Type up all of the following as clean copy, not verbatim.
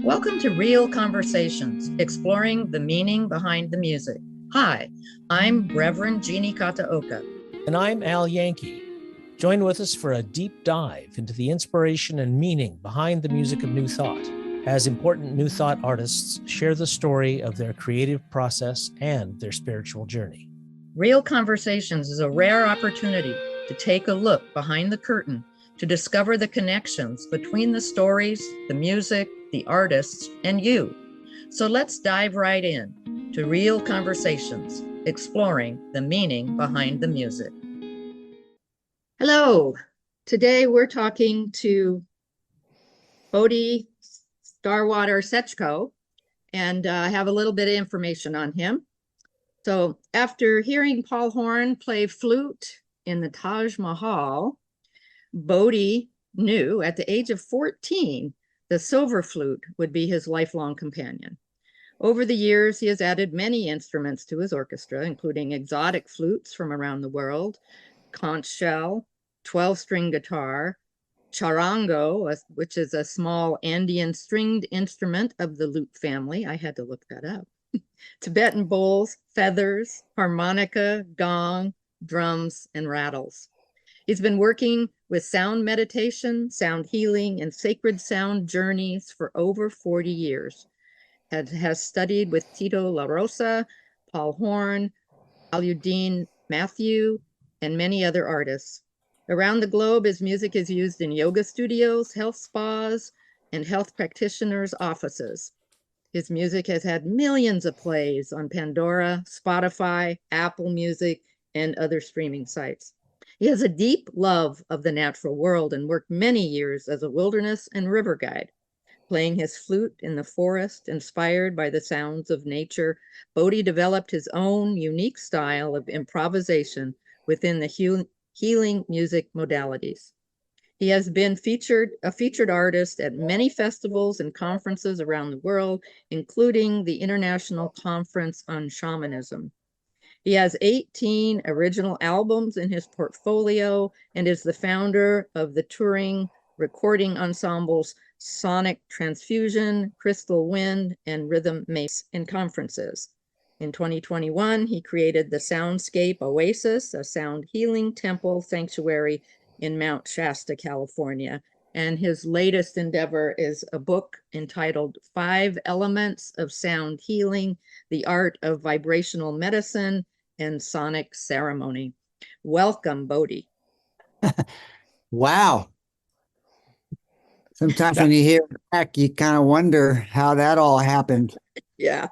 Welcome to Real Conversations, exploring the meaning behind the music. Hi, I'm Reverend Jeannie Kataoka. And I'm Al Yankee. Join with us for a deep dive into the inspiration and meaning behind the music of New Thought, as important New Thought artists share the story of their creative process and their spiritual journey. Real Conversations is a rare opportunity to take a look behind the curtain to discover the connections between the stories, the music, the artists, and you. So let's dive right in to Real Conversations, exploring the meaning behind the music. Hello. Today we're talking to Bodhi Starwater Setchko, and I have a little bit of information on him. So after hearing Paul Horn play flute in the Taj Mahal, Bodhi knew at the age of 14, the silver flute would be his lifelong companion. Over the years, he has added many instruments to his orchestra, including exotic flutes from around the world, conch shell, 12-string guitar, charango, which is a small Andean stringed instrument of the lute family. I had to look that up. Tibetan bowls, feathers, harmonica, gong, drums, and rattles. He's been working with sound meditation, sound healing, and sacred sound journeys for over 40 years. Has studied with Tito La Rosa, Paul Horn, Aludine Matthew, and many other artists. Around the globe, his music is used in yoga studios, health spas, and health practitioners' offices. His music has had millions of plays on Pandora, Spotify, Apple Music, and other streaming sites. He has a deep love of the natural world and worked many years as a wilderness and river guide. Playing his flute in the forest, inspired by the sounds of nature, Bodhi developed his own unique style of improvisation within the healing music modalities. He has been a featured artist at many festivals and conferences around the world, including the International Conference on Shamanism. He has 18 original albums in his portfolio and is the founder of the touring recording ensembles Sonic Transfusion, Crystal Wind, and Rhythm Mace in conferences. In 2021, he created the Soundscape Oasis, a sound healing temple sanctuary in Mount Shasta, California. And his latest endeavor is a book entitled 5 Elements of Sound Healing, the Art of Vibrational Medicine and Sonic Ceremony. Welcome, Bodhi. Wow. Sometimes when you hear it back, you kind of wonder how that all happened. Yeah.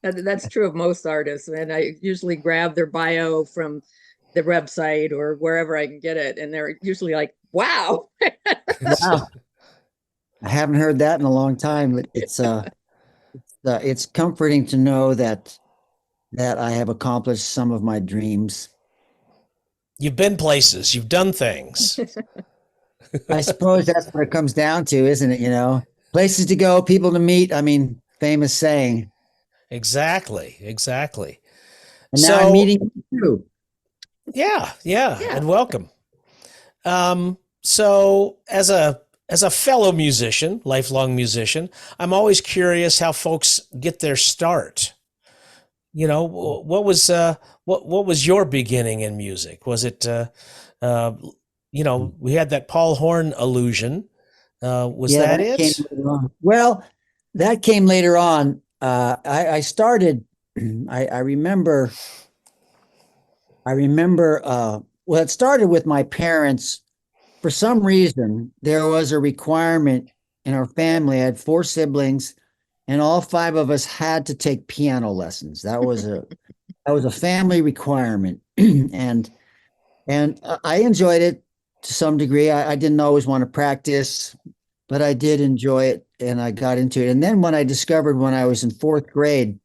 That's true of most artists. And I usually grab their bio from the website or wherever I can get it. And they're usually like, wow. Wow. I haven't heard that in a long time, but it's comforting to know that I have accomplished some of my dreams. You've been places, you've done things. I suppose that's what it comes down to, isn't it? You know, places to go, people to meet. I mean, famous saying. Exactly. And now I'm meeting you. Yeah, and welcome. So as a fellow musician, lifelong musician, I'm always curious how folks get their start. You know, what was your beginning in music? Was it, we had that Paul Horn allusion. Was that it? Well, that came later on. I started, I remember, well, it started with my parents. For some reason, there was a requirement in our family. I had 4 siblings, and all 5 of us had to take piano lessons. That was a family requirement, and I enjoyed it to some degree. I didn't always want to practice, but I did enjoy it, and I got into it. And then when I discovered when I was in 4th grade,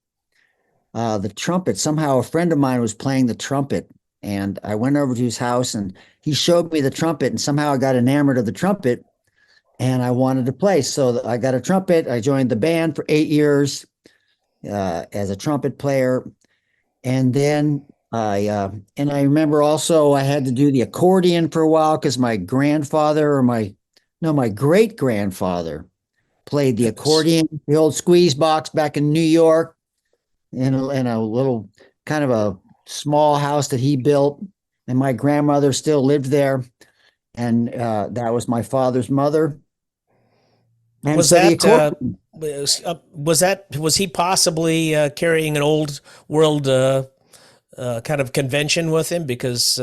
the trumpet, somehow a friend of mine was playing the trumpet, and I went over to his house and he showed me the trumpet, and somehow I got enamored of the trumpet and I wanted to play. So I got a trumpet. I joined the band for 8 years as a trumpet player. And then I remember also I had to do the accordion for a while because my great grandfather played the Goodness. accordion, the old squeeze box back in New York, in a little kind of a small house that he built. And my grandmother still lived there. And that was my father's mother. And Was so the that accordion, was he possibly carrying an old world kind of convention with him? Because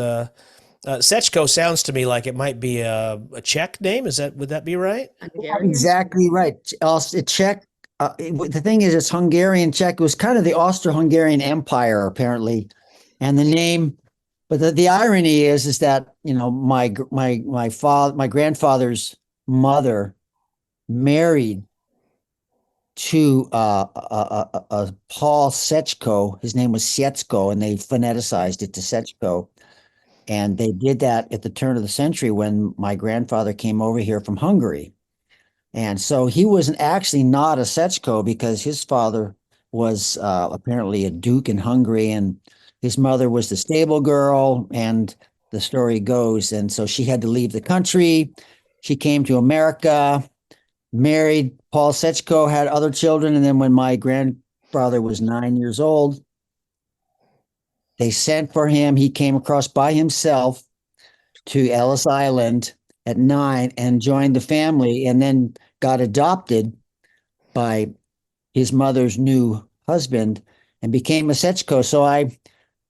Setchko sounds to me like it might be a Czech name. Would that be right? Hungarian? exactly right. Also, Czech. The thing is, it's Hungarian Czech. It was kind of the Austro-Hungarian Empire, apparently, and the name. But the irony is that my grandfather's mother married to Paul Setchko. His name was Setchko, and they phoneticized it to Setchko. And they did that at the turn of the century when my grandfather came over here from Hungary. And so he was actually not a Setchko because his father was apparently a duke in Hungary, and his mother was the stable girl, and the story goes. And so she had to leave the country. She came to America, married Paul Setchko, had other children. And then when my grandfather was 9 years old, they sent for him. He came across by himself to Ellis Island at 9 and joined the family, and then got adopted by his mother's new husband and became a Setchko. So I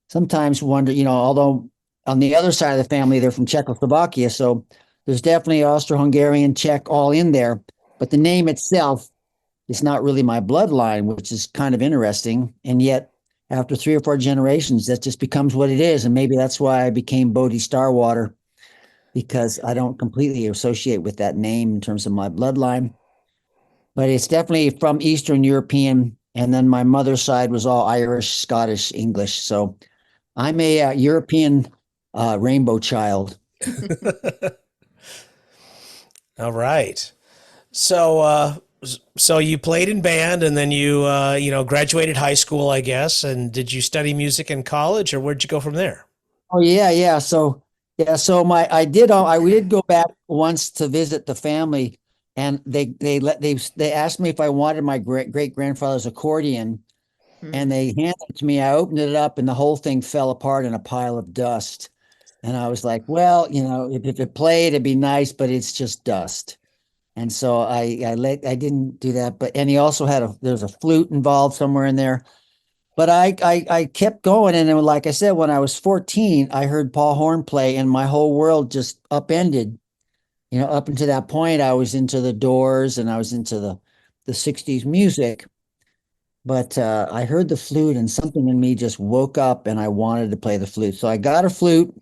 sometimes wonder, although on the other side of the family, they're from Czechoslovakia. So there's definitely Austro-Hungarian, Czech all in there. But the name itself is not really my bloodline, which is kind of interesting. And yet, after 3 or 4 generations, that just becomes what it is. And maybe that's why I became Bodhi Starwater, because I don't completely associate with that name in terms of my bloodline. But it's definitely from Eastern European. And then my mother's side was all Irish, Scottish, English. So I'm a European rainbow child. All right. So you played in band, and then you graduated high school, I guess. And did you study music in college, or where'd you go from there? Oh yeah, yeah. So yeah, so we did go back once to visit the family, and they asked me if I wanted my great grandfather's accordion, and Hmm. they handed it to me. I opened it up, and the whole thing fell apart in a pile of dust. And I was like, well, if it played, it'd be nice, but it's just dust. And so I didn't do that. But and he also there's a flute involved somewhere in there. But I kept going, and then, like I said, when I was 14, I heard Paul Horn play, and my whole world just upended. Up until that point, I was into the Doors and I was into the 60s music. But I heard the flute, and something in me just woke up, and I wanted to play the flute. So I got a flute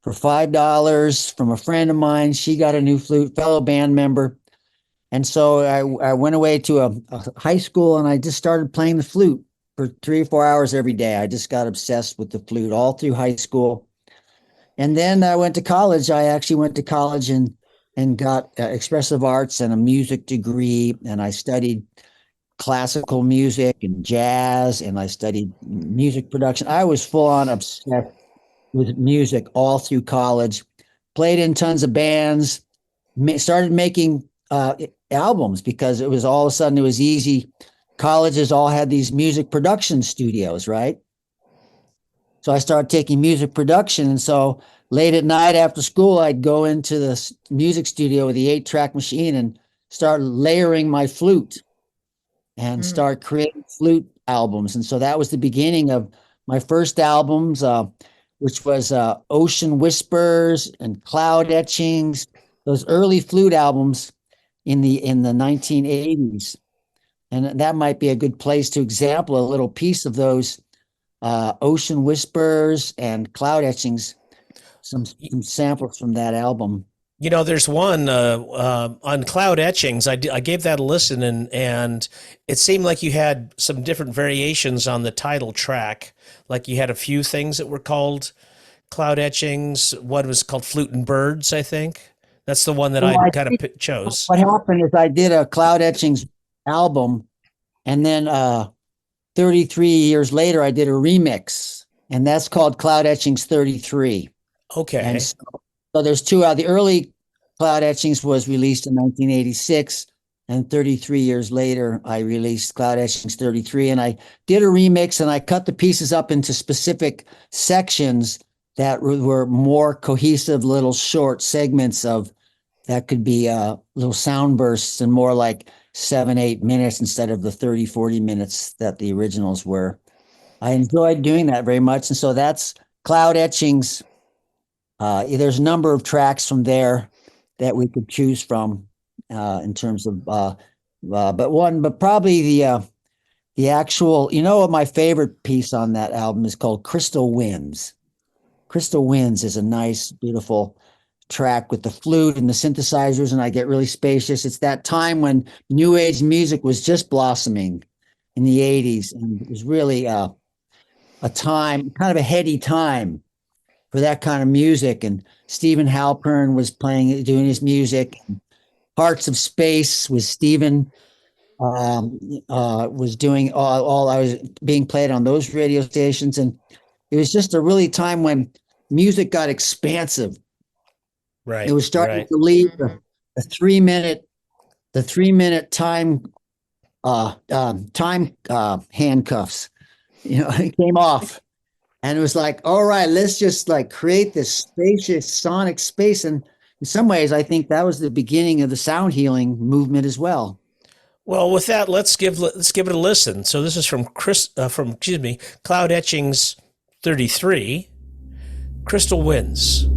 for $5 from a friend of mine. She got a new flute, fellow band member. And so I went away to a high school, and I just started playing the flute for 3 or 4 hours every day. I just got obsessed with the flute all through high school. And then I went to college. I actually went to college and got expressive arts and a music degree. And I studied classical music and jazz, and I studied music production. I was full on obsessed with music all through college, played in tons of bands, started making albums because it was all of a sudden it was easy. Colleges all had these music production studios, right? So I started taking music production. And so late at night after school, I'd go into the music studio with the 8-track machine and start layering my flute and Hmm. start creating flute albums. And so that was the beginning of my first albums, which was Ocean Whispers and Cloud Etchings, those early flute albums in the 1980s. And that might be a good place to example a little piece of those Ocean Whispers and Cloud Etchings, some samples from that album. There's one on cloud etchings. I gave that a listen, and it seemed like you had some different variations on the title track. Like you had a few things that were called cloud etchings. One was called Flute and Birds, I think. That's the one that Well, I I kind think of chose. what happened is I did a Cloud Etchings album, and then 33 years later, I did a remix, and that's called Cloud Etchings 33. And Okay. so there's two. The early Cloud Etchings was released in 1986, And 33 years later, I released Cloud Etchings 33, and I did a remix, and I cut the pieces up into specific sections that were more cohesive, little short segments of that could be little sound bursts and more like 7, 8 minutes instead of the 30, 40 minutes that the originals were. I enjoyed doing that very much. And so that's Cloud Etchings. There's a number of tracks from there that we could choose from in terms of, but probably the actual, what my favorite piece on that album is called Crystal Winds. Crystal Winds is a nice, beautiful track with the flute and the synthesizers, and I get really spacious. It's that time when New Age music was just blossoming in the 80s, and it was really a time, kind of a heady time for that kind of music. And Stephen Halpern was doing his music. Hearts of Space with Stephen was doing all I was being played on those radio stations, and it was just a really time when music got expansive. Right. It was starting right. to leave the 3 minute time handcuffs. It came off, and it was like, all right, let's just like create this spacious sonic space. And in some ways, I think that was the beginning of the sound healing movement as well. Well, with that, let's give it a listen. So this is from Cloud Etchings 33, Crystal Winds.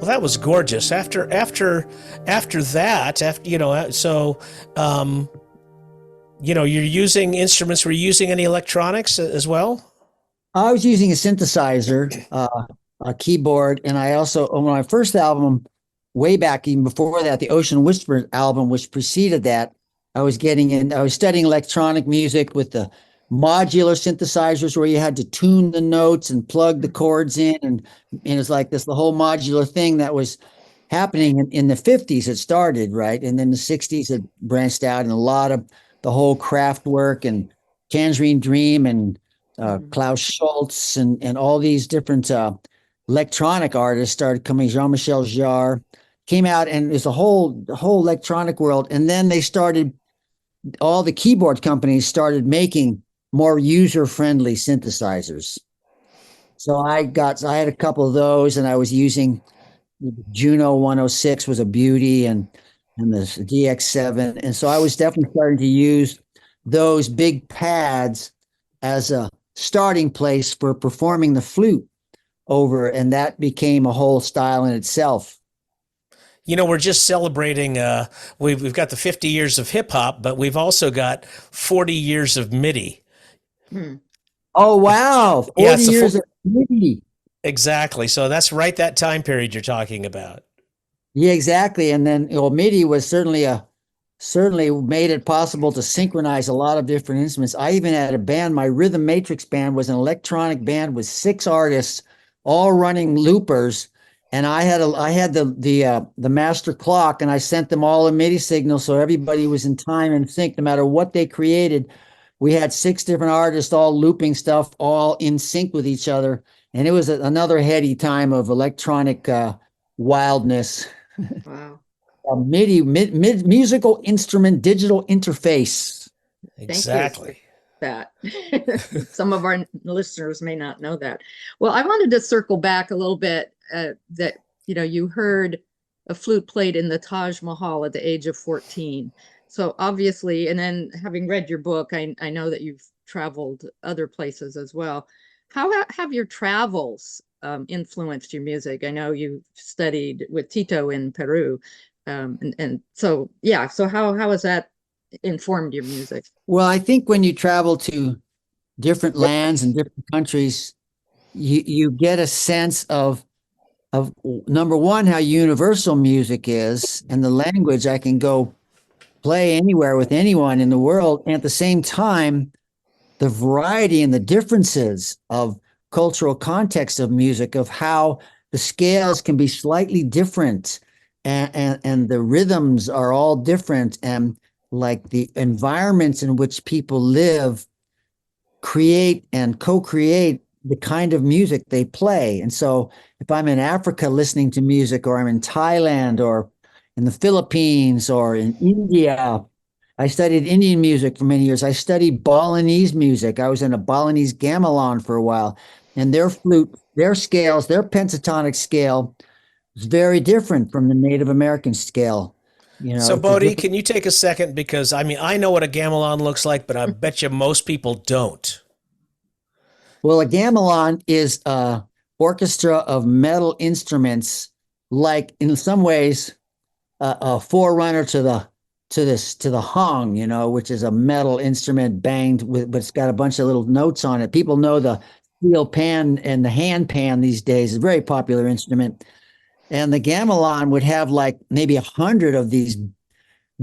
Well, that was gorgeous. After that, you're using instruments. Were you using any electronics as well? I was using a synthesizer, a keyboard, and I also, on my first album, way back even before that, the Ocean Whisper album, which preceded that, I was studying electronic music with the modular synthesizers where you had to tune the notes and plug the chords in, and it's like this, the whole modular thing that was happening in the 50s. It started, right? And then the 60s it branched out, and a lot of the whole craft work and Tangerine Dream and Klaus Schultz and all these different electronic artists started coming. Jean-Michel Jarre came out, and there's the whole electronic world. And then all the keyboard companies started making more user-friendly synthesizers. So I had a couple of those, and I was using Juno 106 was a beauty, and this DX7. And so I was definitely starting to use those big pads as a starting place for performing the flute over, and that became a whole style in itself. We're just celebrating. We've got the 50 years of hip hop, but we've also got 40 years of MIDI. Oh wow, 40 years of MIDI. Exactly. So that's right, that time period you're talking about. Yeah, exactly. And then MIDI was certainly made it possible to synchronize a lot of different instruments. I even had a band. My Rhythm Matrix band was an electronic band with 6 artists, all running loopers. And I had the master clock, and I sent them all a MIDI signal, so everybody was in time and sync, no matter what they created. We had 6 different artists all looping stuff, all in sync with each other, and it was another heady time of electronic wildness. Wow. MIDI, musical instrument digital interface. Exactly. That some of our listeners may not know that. Well, I wanted to circle back a little bit, that you heard a flute played in the Taj Mahal at the age of 14. So obviously, and then having read your book, I know that you've traveled other places as well. How have your travels influenced your music? I know you studied with Tito in Peru, and so yeah. So how has that informed your music? Well, I think when you travel to different lands and different countries, you get a sense of number one, how universal music is, and the language. I can go play anywhere with anyone in the world, and at the same time, the variety and the differences of cultural context of music, of how the scales can be slightly different, and the rhythms are all different, and like the environments in which people live create and co-create the kind of music they play. And so if I'm in Africa listening to music, or I'm in Thailand, or in the Philippines, or in India, I studied Indian music for many years. I studied Balinese music. I was in a Balinese gamelan for a while, and their flute, their scales, their pentatonic scale is very different from the Native American scale. So, It's a Bodhi, different. can you take a second? Because I know what a gamelan looks like, but I bet you most people don't. Well, a gamelan is a orchestra of metal instruments, like in some ways a forerunner to the hung, which is a metal instrument banged with, but it's got a bunch of little notes on it. People know the steel pan and the hand pan these days. It's a very popular instrument. And the gamelan would have like maybe 100 of these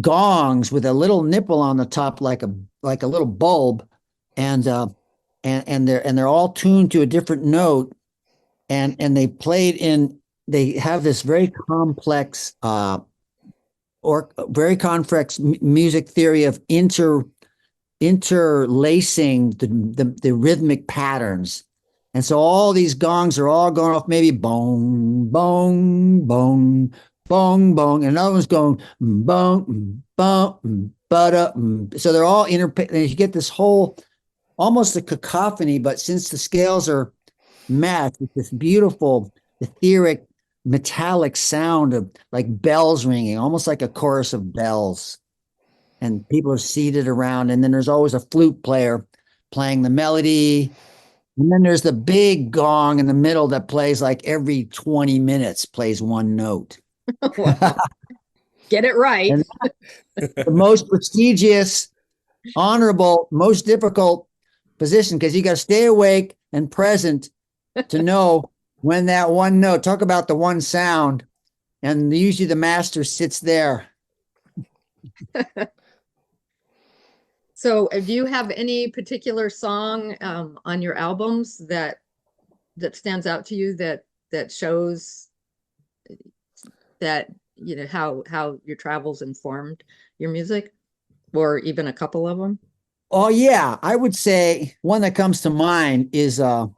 gongs with a little nipple on the top, like a little bulb, and they're all tuned to a different note, and they have this very complex or very complex music theory of interlacing the rhythmic patterns. And so all these gongs are all going off, maybe bong, bong, bong, bong, bong, and another one's going bong, bong, but so they're all and you get this whole almost a cacophony, but since the scales are matched, it's this beautiful etheric metallic sound of like bells ringing, almost like a chorus of bells. And people are seated around, and then there's always a flute player playing the melody, And then there's the big gong in the middle that plays like every 20 minutes, plays one note. Wow. Get it right. And the most prestigious, honorable, most difficult position, because you got to stay awake and present to know when that one note, talk about the one sound, and usually the master sits there. So, do you have any particular song on your albums that stands out to you that shows that how your travels informed your music, or even a couple of them? Oh yeah, I would say one that comes to mind is on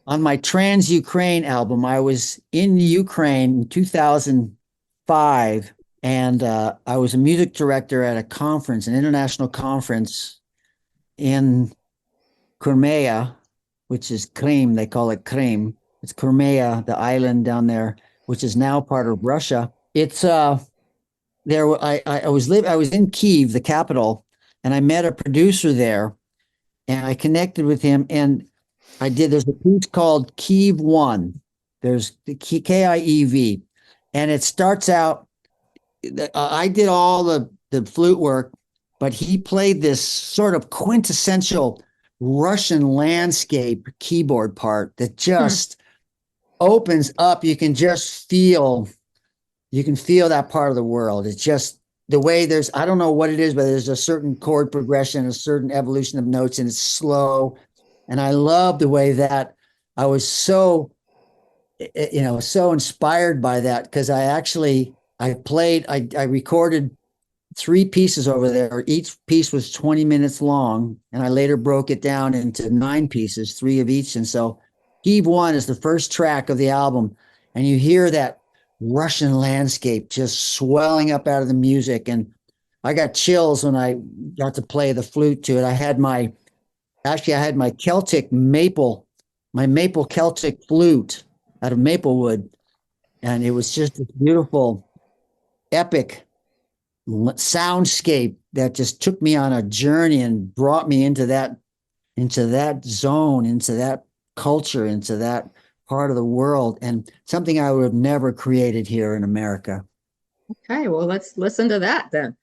my Trans Ukraine album. I was in Ukraine in 2005, and I was a music director at a conference, an international conference in Crimea, which is Krim. They call it Krim. It's Crimea, the island down there, which is now part of Russia. It's there. I was in Kiev, the capital, and I met a producer there, and I connected with him, and there's a piece called Kiev One. There's the Kiev, and it starts out. I did all the flute work, but he played this sort of quintessential Russian landscape keyboard part that just opens up. You can feel that part of the world. It's just the way I don't know what it is, but there's a certain chord progression, a certain evolution of notes, and it's slow. And I love the way that I was so inspired by that, because I recorded 3 pieces over there. Each piece was 20 minutes long, and I later broke it down into 9 pieces, 3 of each. And so Heave One is the first track of the album, and you hear that Russian landscape just swelling up out of the music. And I got chills when I got to play the flute to it. I had my my maple Celtic flute out of maple wood. And it was just a beautiful, epic soundscape that just took me on a journey and brought me into that zone, into that culture, into that part of the world, and something I would have never created here in America. Okay, well, let's listen to that then.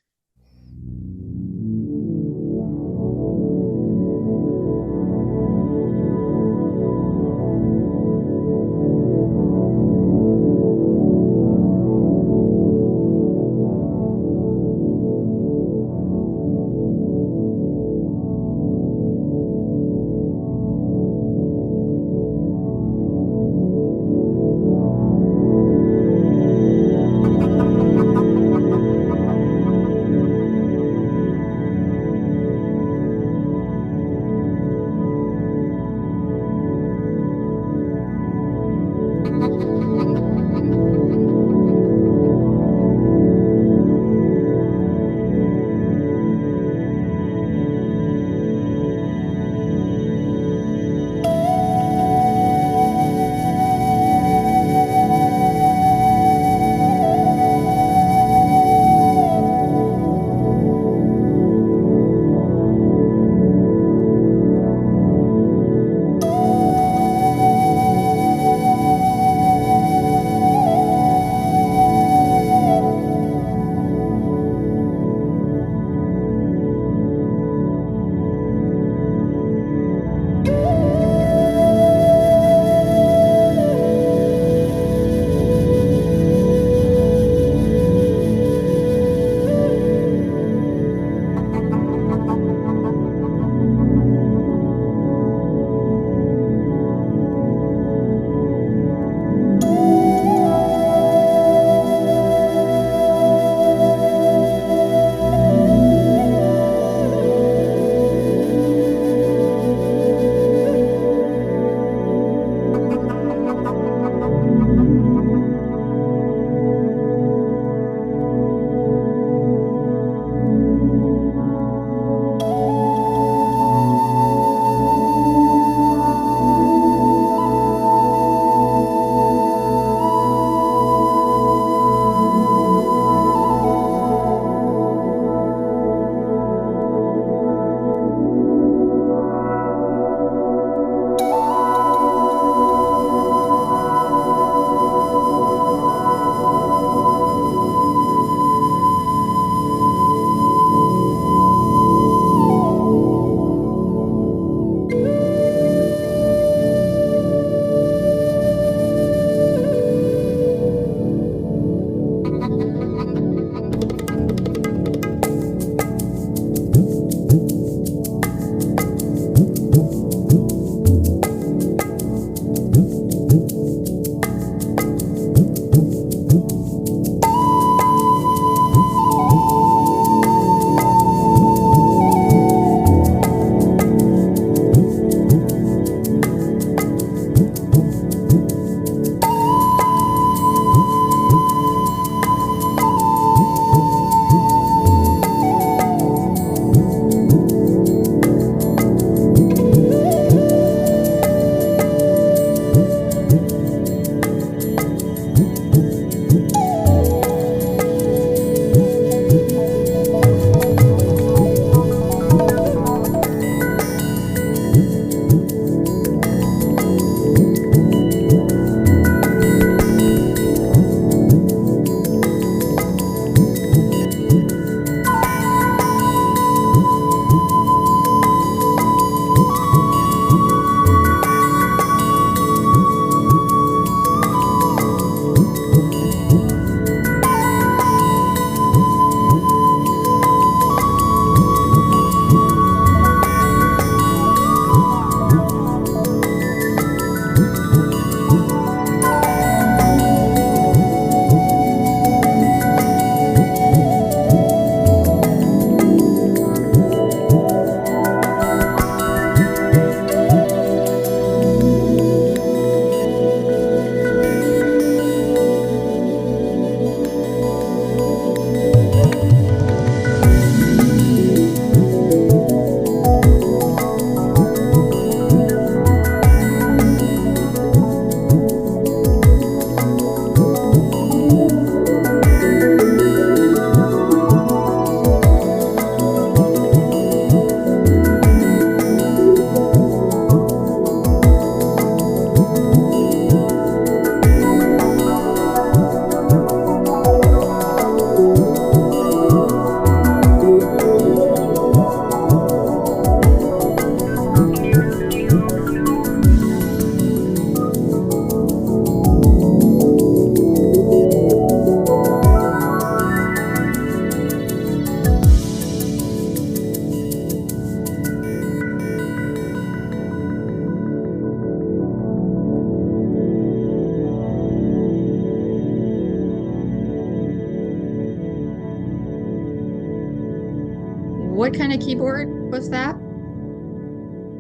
what kind of keyboard was that?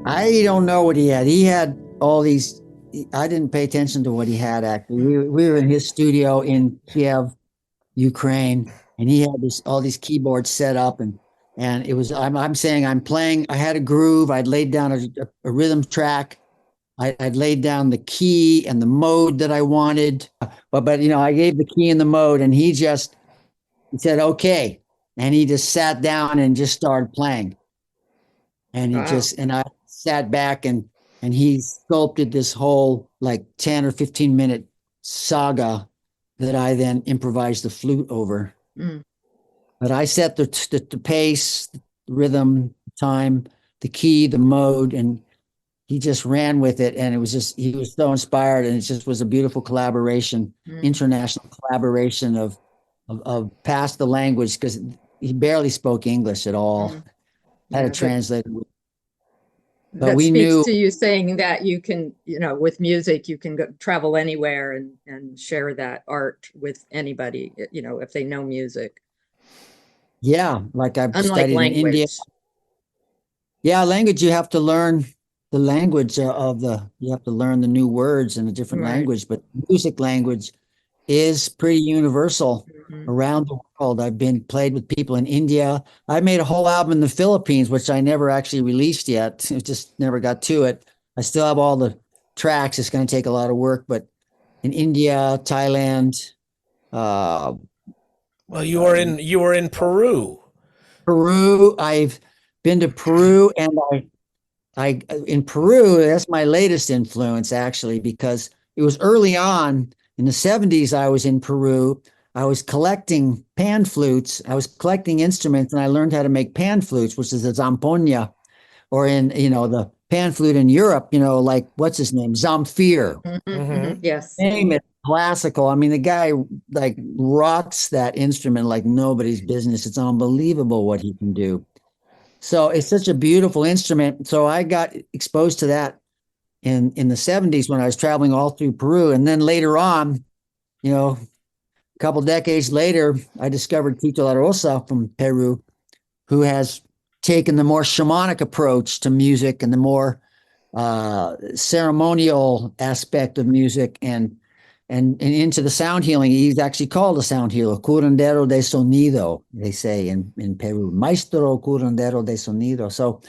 I don't know what he had. He had all these. I didn't pay attention to what he had actually. We were in his studio in Kiev, Ukraine, and he had all these keyboards set up, and it was I'm saying I'm playing. I had a groove. I'd laid down a rhythm track. I'd laid down the key and the mode that I wanted, but I gave the key and the mode, and he said okay, and he just sat down and just started playing, and Wow. I sat back and he sculpted this whole like 10 or 15-minute saga that I then improvised the flute over. Mm. But I set the pace, the rhythm, time, the key, the mode, and he just ran with it. And he was so inspired. And it just was a beautiful collaboration, Mm. international collaboration of past the language, because he barely spoke English at all. Mm. Had a Yeah, translator. But that we speaks knew, to you saying that you can, with music, you can go travel anywhere and share that art with anybody, if they know music, yeah, like I've unlike studied in India. language. Yeah, language, you have to learn the language you have to learn the new words in a different Right. language, but music language is pretty universal Mhm. around the world. I've been played with people in India. I made a whole album in the Philippines, which I never actually released yet. It just never got to it. I still have all the tracks. It's going to take a lot of work, but in India, Thailand, uh, Well, uh, you were in Peru. Peru. I've been to Peru, and I in Peru, that's my latest influence actually, because it was early on in the 70s. I was in Peru. I was collecting pan flutes. I was collecting instruments, and I learned how to make pan flutes, which is a zampoña, or in the pan flute in Europe, like what's his name? Zamfir. Mhm, mhm. Mm-hmm. Yes. Name it classical. I mean, the guy like rocks that instrument like nobody's business. It's unbelievable what he can do. So it's such a beautiful instrument. So I got exposed to that in the 70s when I was traveling all through Peru. And then later on, a couple decades later, I discovered Tito La Rosa from Peru, who has taken the more shamanic approach to music and the more ceremonial aspect of music, and into the sound healing. He's actually called a sound healer, curandero de sonido, they say in Peru, maestro curandero de sonido. So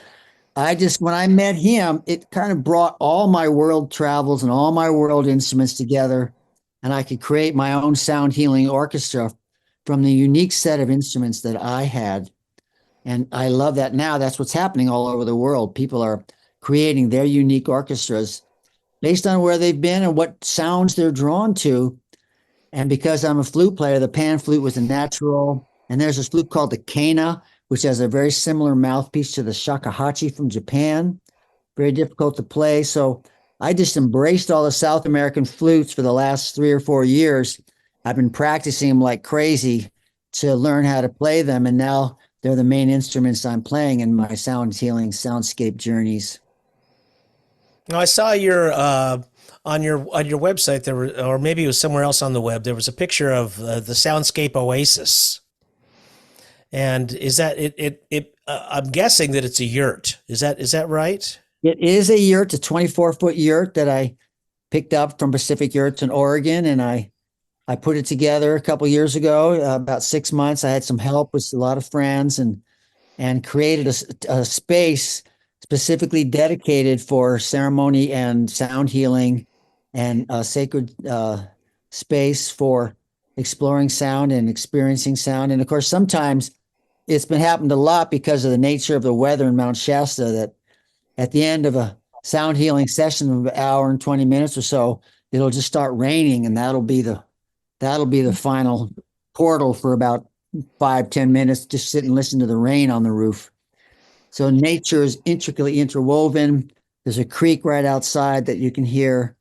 when I met him, it kind of brought all my world travels and all my world instruments together, and I could create my own sound healing orchestra from the unique set of instruments that I had. And I love that now. That's what's happening all over the world. People are creating their unique orchestras based on where they've been and what sounds they're drawn to. And because I'm a flute player, the pan flute was a natural. And there's this flute called the Kana, which has a very similar mouthpiece to the shakuhachi from Japan. Very difficult to play. So I just embraced all the South American flutes for the last 3 or 4 years. I've been practicing them like crazy to learn how to play them. And now they're the main instruments I'm playing in my sound healing soundscape journeys. Now, I saw your on your website there were, or maybe it was somewhere else on the web. There was a picture of the soundscape oasis, and is that it? I'm guessing that it's a yurt. Is that right? It is a yurt, a 24-foot yurt that I picked up from Pacific Yurts in Oregon, and I put it together a couple years ago, about 6 months. I had some help with a lot of friends, and created a space specifically dedicated for ceremony and sound healing, and a sacred space for exploring sound and experiencing sound. And of course, sometimes it's been happened a lot because of the nature of the weather in Mount Shasta, that at the end of a sound healing session of an hour and 20 minutes or so, it'll just start raining, and that'll be the final portal for about 5-10 minutes. Just sit and listen to the rain on the roof. So nature is intricately interwoven. There's a creek right outside that you can hear.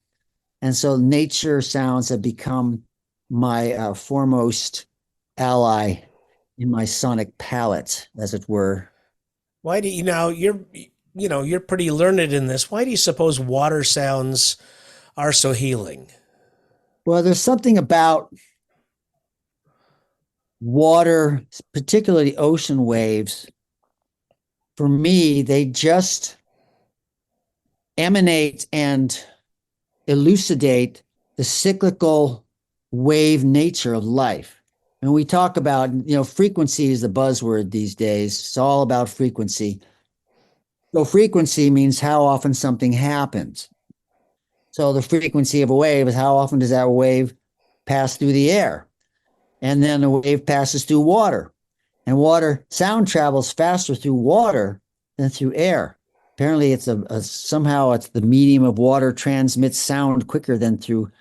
And so nature sounds have become my foremost ally in my sonic palette, as it were. Why do you now you're pretty learned in this. Why do you suppose water sounds are so healing? Well, there's something about water, particularly ocean waves, for me, they just emanate and elucidate the cyclical wave nature of life. And we talk about, frequency is the buzzword these days. It's all about frequency. So frequency means how often something happens. So the frequency of a wave is how often does that wave pass through the air? And then the wave passes through water. And sound travels faster through water than through air. Apparently it's somehow it's the medium of water transmits sound quicker than through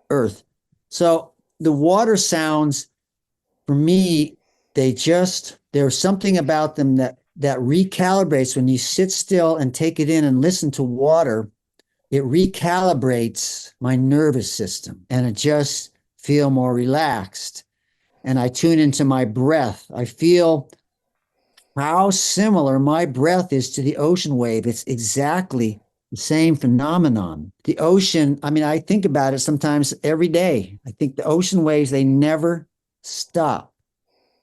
earth. So the water sounds, for me, there's something about them that recalibrates when you sit still and take it in and listen to water. It recalibrates my nervous system and I just feel more relaxed. And I tune into my breath. I feel how similar my breath is to the ocean wave. It's exactly the same phenomenon. The ocean, I think about it sometimes every day. I think the ocean waves, they never stop.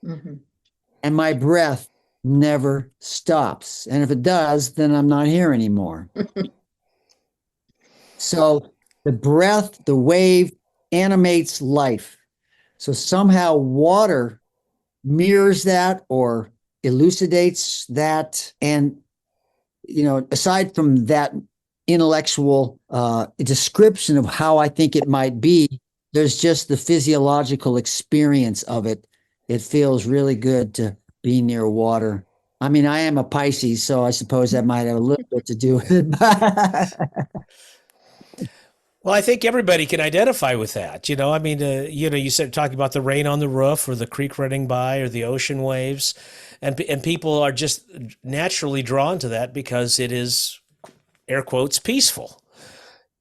Mm-hmm. And my breath never stops. And if it does, then I'm not here anymore. So the breath, the wave animates life. So somehow water mirrors that or elucidates that. And, aside from that intellectual description of how I think it might be, there's just the physiological experience of it. It feels really good to be near water. I am a Pisces, so I suppose that might have a little bit to do with it. Well, I think everybody can identify with that. You said talking about the rain on the roof or the creek running by or the ocean waves, and people are just naturally drawn to that because it is, air quotes, peaceful,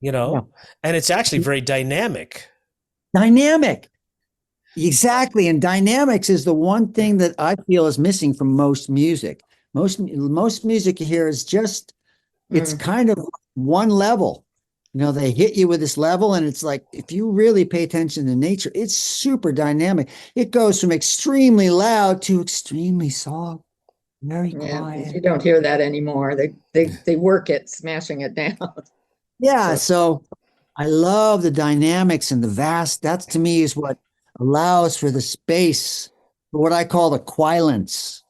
Yeah. and it's actually very dynamic. Dynamic. Exactly. And dynamics is the one thing that I feel is missing from most music. Most music you hear is just, it's kind of one level. They hit you with this level, and it's like, if you really pay attention to nature, it's super dynamic. It goes from extremely loud to extremely soft, very quiet. You don't hear that anymore. They work it, smashing it down. Yeah. So I love the dynamics and the vast. That to me is what allows for the space for what I call the quilence,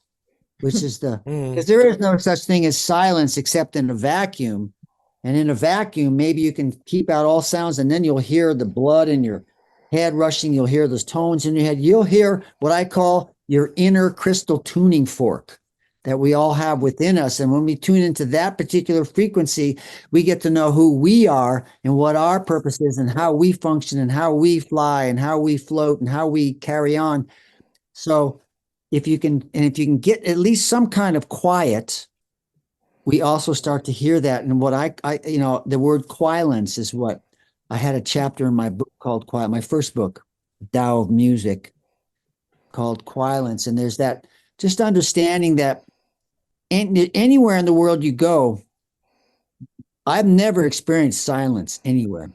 which is because there is no such thing as silence except in a vacuum. And in a vacuum, maybe you can keep out all sounds, and then you'll hear the blood in your head rushing. You'll hear those tones in your head. You'll hear what I call your inner crystal tuning fork that we all have within us. And when we tune into that particular frequency, we get to know who we are and what our purpose is and how we function and how we fly and how we float and how we carry on. So if you can get at least some kind of quiet, we also start to hear that. And what I the word quilence is what I had a chapter in my book called Quiet, my first book, Tao of Music, called Quilence. And there's that just understanding that anywhere in the world you go, I've never experienced silence anywhere.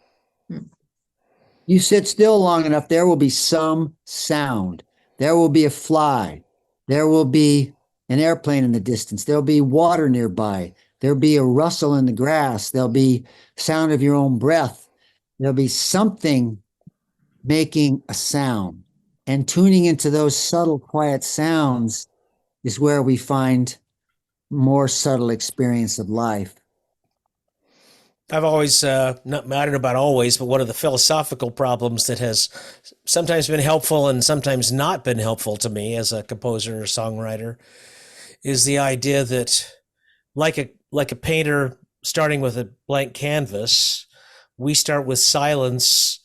You sit still long enough, there will be some sound. There will be a fly. There will be an airplane in the distance. There'll be water nearby. There'll be a rustle in the grass. There'll be sound of your own breath. There'll be something making a sound. And tuning into those subtle, quiet sounds is where we find more subtle experience of life. I've always, I don't know about always, but one of the philosophical problems that has sometimes been helpful and sometimes not been helpful to me as a composer or songwriter is the idea that like a painter starting with a blank canvas, we start with silence,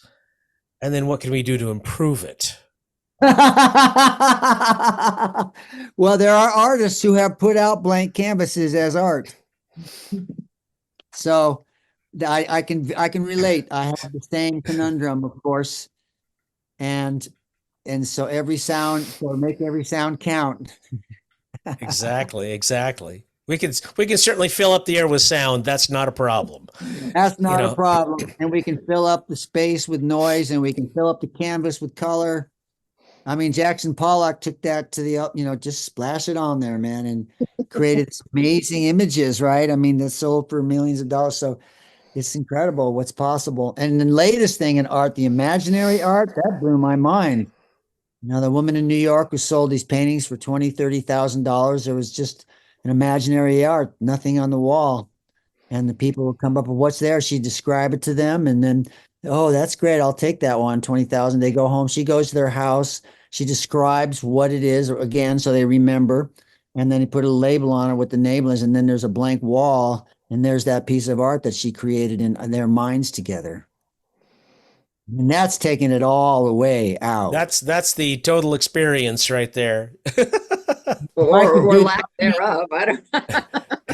and then what can we do to improve it? Well, there are artists who have put out blank canvases as art. So I can relate. I have the same conundrum, of course. And so make every sound count. Exactly. We can certainly fill up the air with sound. That's not a problem. That's not a problem. And we can fill up the space with noise, and we can fill up the canvas with color. I mean, Jackson Pollock took that to the, just splash it on there, man, and created amazing images, right? I mean, that sold for millions of dollars. So it's incredible what's possible. And the latest thing in art, the imaginary art, that blew my mind. The woman in New York who sold these paintings for $20,000, $30,000. There was just an imaginary art, nothing on the wall. And the people would come up with what's there. She'd describe it to them. And then, oh, that's great. I'll take that one, 20,000. They go home. She goes to their house. She describes what it is again, so they remember. And then he put a label on it with the name is. And then there's a blank wall. And there's that piece of art that she created in their minds together. And that's taking it all the way out. That's the total experience right there. or lack thereof. I don't know.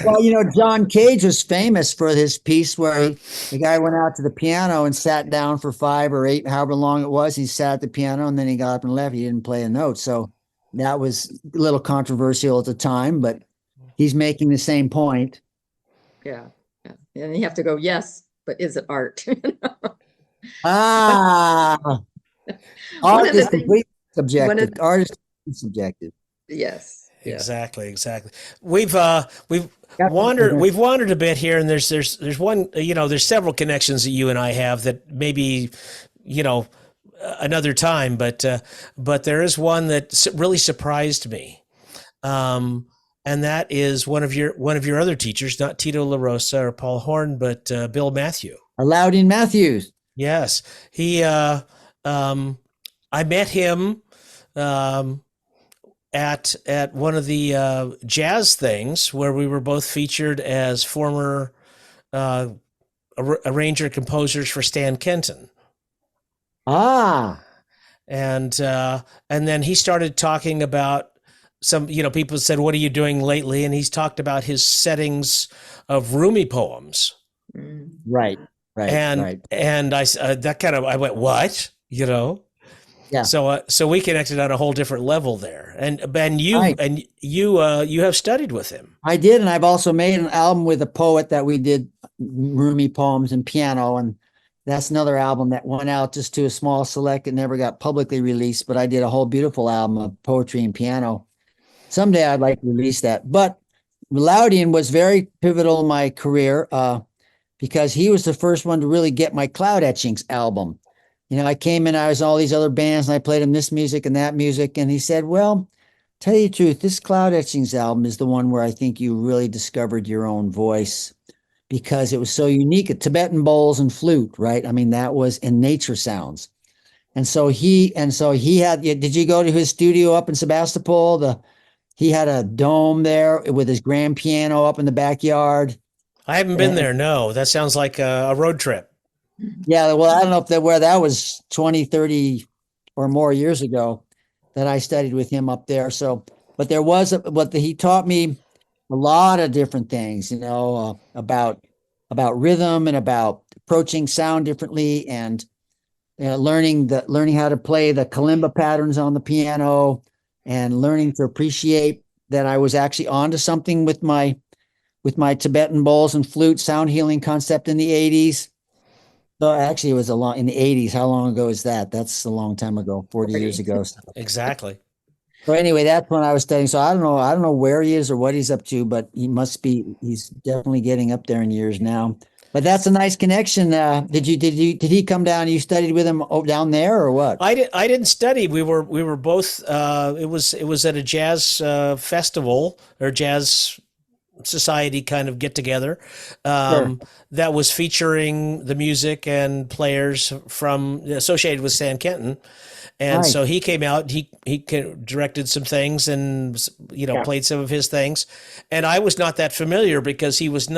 Well, John Cage was famous for his piece where the guy went out to the piano and sat down for 5 or 8, however long it was. He sat at the piano and then he got up and left. He didn't play a note. So that was a little controversial at the time, but he's making the same point. Yeah. And you have to go, yes, but is it art? Art is completely subjective. Art is subjective. Yes. Exactly. We've wandered a bit here, and there's one, there's several connections that you and I have that maybe, another time, but there is one that really surprised me. And that is one of your other teachers, not Tito La Rosa or Paul Horn, but Bill Matthew. Loudon Matthews. Yes. I met him at one of the jazz things where we were both featured as former arranger composers for Stan Kenton. And then he started talking about some, people said, "What are you doing lately?" And he's talked about his settings of Rumi poems. Right. And I went, what? Yeah. So we connected on a whole different level there. And you have studied with him. I did, and I've also made an album with a poet that we did Rumi poems and piano, and that's another album that went out just to a small select. It never got publicly released, but I did a whole beautiful album of poetry and piano. Someday I'd like to release that. But Loudon was very pivotal in my career because he was the first one to really get my Cloud Etchings album. I came in, I was in all these other bands, and I played him this music and that music. And he said, well, tell you the truth, this Cloud Etchings album is the one where I think you really discovered your own voice because it was so unique. Tibetan bowls and flute, right? I mean, that was in nature sounds. And so he had, did you go to his studio up in Sebastopol? He had a dome there with his grand piano up in the backyard. I haven't been there. No, that sounds like a road trip. Yeah, well, I don't know if that was 20, 30 or more years ago that I studied with him up there. So, but he taught me a lot of different things, about rhythm and about approaching sound differently and learning how to play the kalimba patterns on the piano and learning to appreciate that I was actually onto something with my Tibetan bowls and flute sound healing concept in the 80s. So actually it was in the 80s. How long ago is that? That's a long time ago, 40 years ago. Exactly. So anyway, that's when I was studying. So I don't know where he is or what he's up to, but he's definitely getting up there in years now. But that's a nice connection. Did he come down? You studied with him down there or what? I didn't study. We were both. It was at a jazz festival or jazz society kind of get together that was featuring the music and players from associated with Stan Kenton. And so he came out, he directed some things and, played some of his things. And I was not that familiar because he was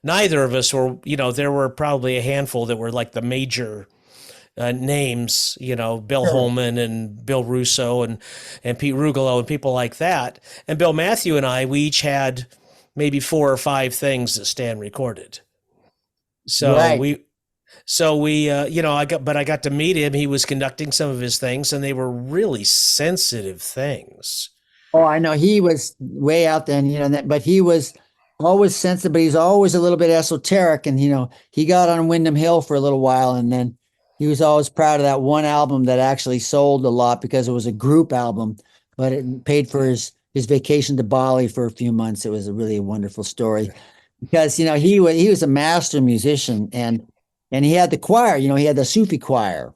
neither of us were, there were probably a handful that were like the major names, Bill Holman and Bill Russo and Pete Rugolo and people like that. And Bill Matthew and I, we each had maybe 4 or 5 things that Stan recorded. So I got to meet him. He was conducting some of his things and they were really sensitive things. Oh, I know. He was way out there, but he was always sensitive, but he's always a little bit esoteric. And, he got on Windham Hill for a little while and then he was always proud of that one album that actually sold a lot because it was a group album, but it paid for his vacation to Bali for a few months. It was a really wonderful story because he was a master musician, and he had the choir. He had the Sufi choir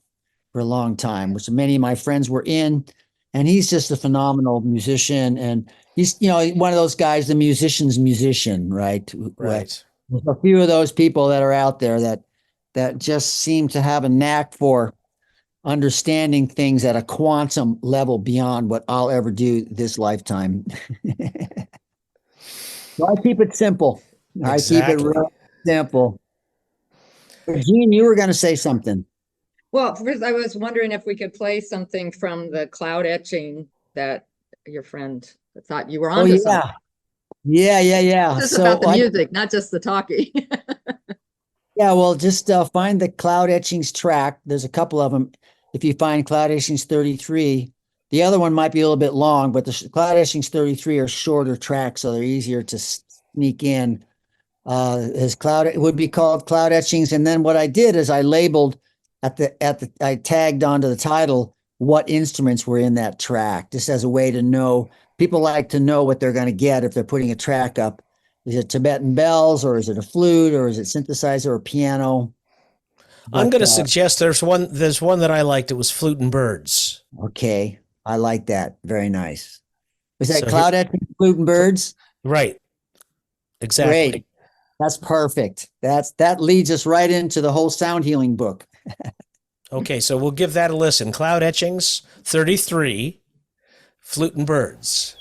for a long time, which many of my friends were in. And he's just a phenomenal musician, and he's one of those guys, the musician's musician, right? Right. There's a few of those people that are out there that just seem to have a knack for understanding things at a quantum level beyond what I'll ever do this lifetime. So I keep it simple. I keep it Exactly. real simple. Gene, you were going to say something. Well, first I was wondering if we could play something from the cloud etching that your friend thought you were Oh onto something. yeah, yeah. Just about So the music, not just the talking. yeah, well, just find the Cloud Etchings track. There's a couple of them. If you find Cloud Etchings 33, the other one might be a little bit long, but the Cloud Etchings 33 are shorter tracks, so they're easier to sneak in. His cloud it would be called Cloud Etchings, and then what I did is I labeled I tagged onto the title what instruments were in that track, just as a way to know. People like to know what they're going to get if they're putting a track up. Is it Tibetan bells, or is it a flute, or is it synthesizer or piano? I'm But going to suggest there's one that I liked. It was Flute and Birds. okay, I like that. Very nice. Is that So here, Cloud Etchings, Flute and Birds? right, exactly. Great. That's perfect. That leads us right into the whole sound healing book. Okay, so we'll give that a listen. Cloud Etchings 33, Flute and Birds.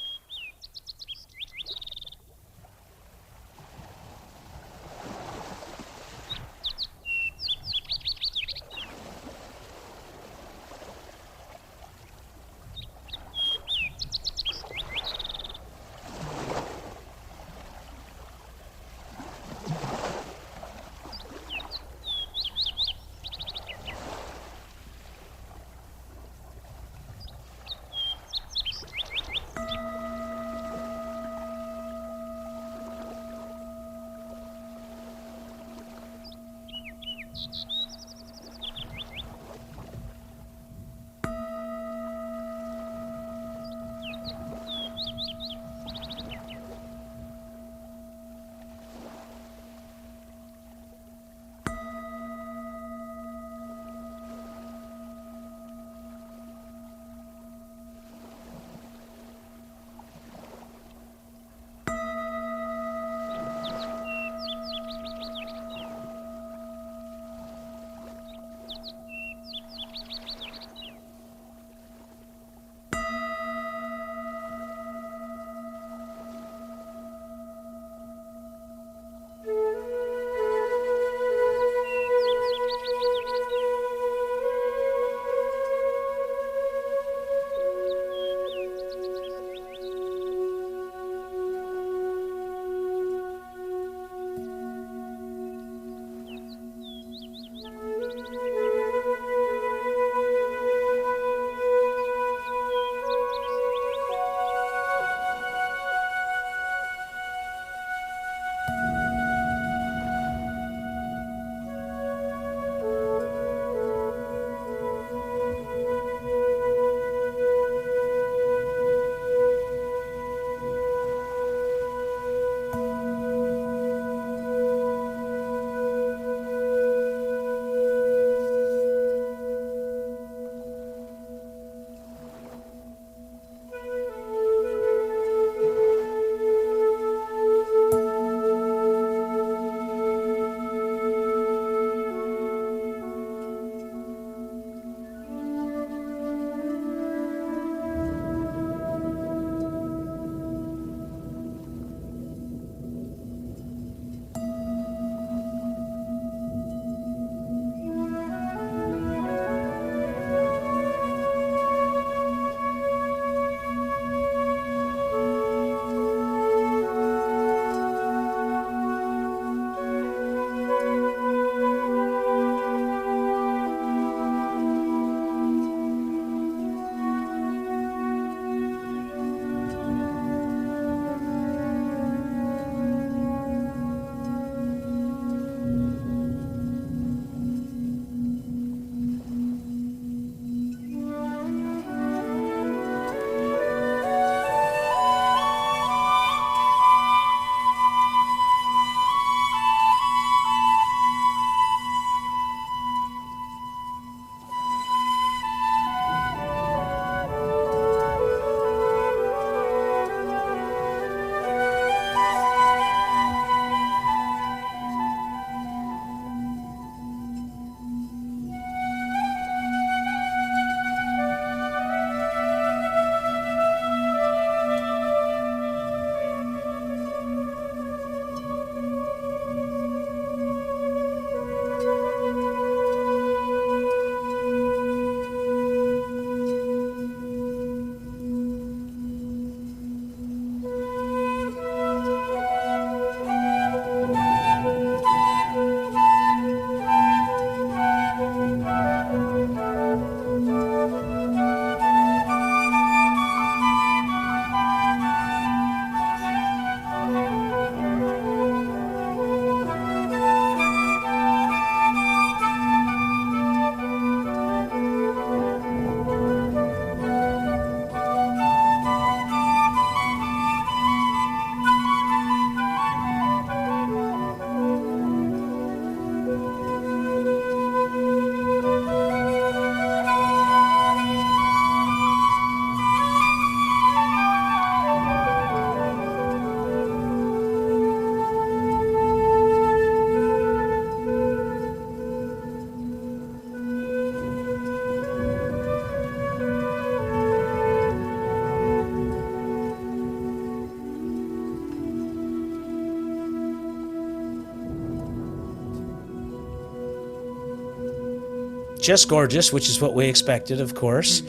just gorgeous, which is what we expected, of course.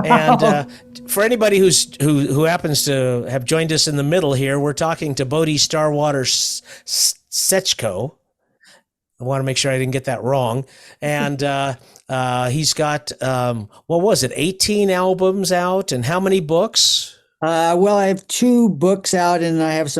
And for anybody who happens to have joined us in the middle here, we're talking to Bodhi Starwater Setchko. I want to make sure I didn't get that wrong. And he's got, what was it, 18 albums out, and how many books? Well, I have 2 books out, and I have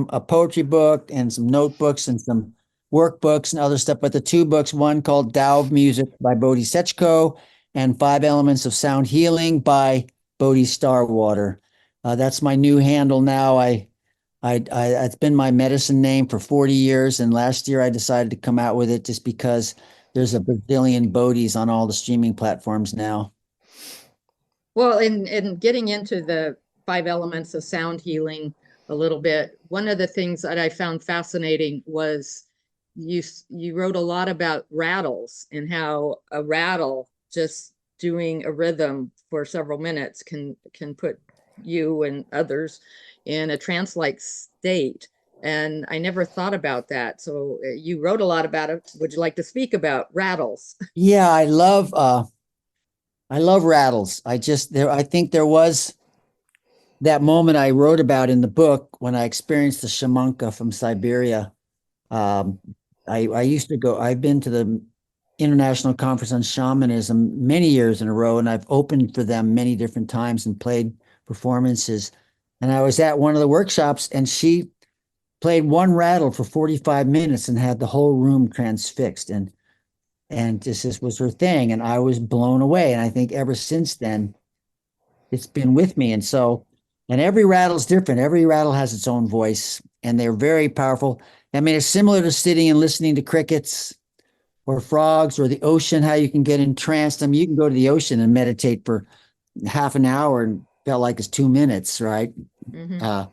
a poetry book and some notebooks and some workbooks and other stuff. But the 2 books, one called Tao of Music by Bodhi Setchko and 5 Elements of Sound Healing by Bodhi Starwater. That's my new handle now. It's been my medicine name for 40 years, and last year I decided to come out with it just because there's a bazillion Bodhis on all the streaming platforms now. Well, in getting into the 5 elements of sound healing a little bit, one of the things that I found fascinating was you wrote a lot about rattles and how a rattle, just doing a rhythm for several minutes, can put you and others in a trance-like state. And I never thought about that. So you wrote a lot about it. Would you like to speak about rattles? Yeah, I love rattles. I think there was that moment I wrote about in the book when I experienced the shamanka from Siberia. I used to go, I've been to the International Conference on Shamanism many years in a row, and I've opened for them many different times and played performances. And I was at one of the workshops, and she played one rattle for 45 minutes and had the whole room transfixed. And this was her thing. And I was blown away. And I think ever since then, it's been with me. And every rattle's different. Every rattle has its own voice, and they're very powerful. I mean, it's similar to sitting and listening to crickets or frogs or the ocean, how you can get entranced. I mean, you can go to the ocean and meditate for half an hour and felt like it's 2 minutes, right? Yes.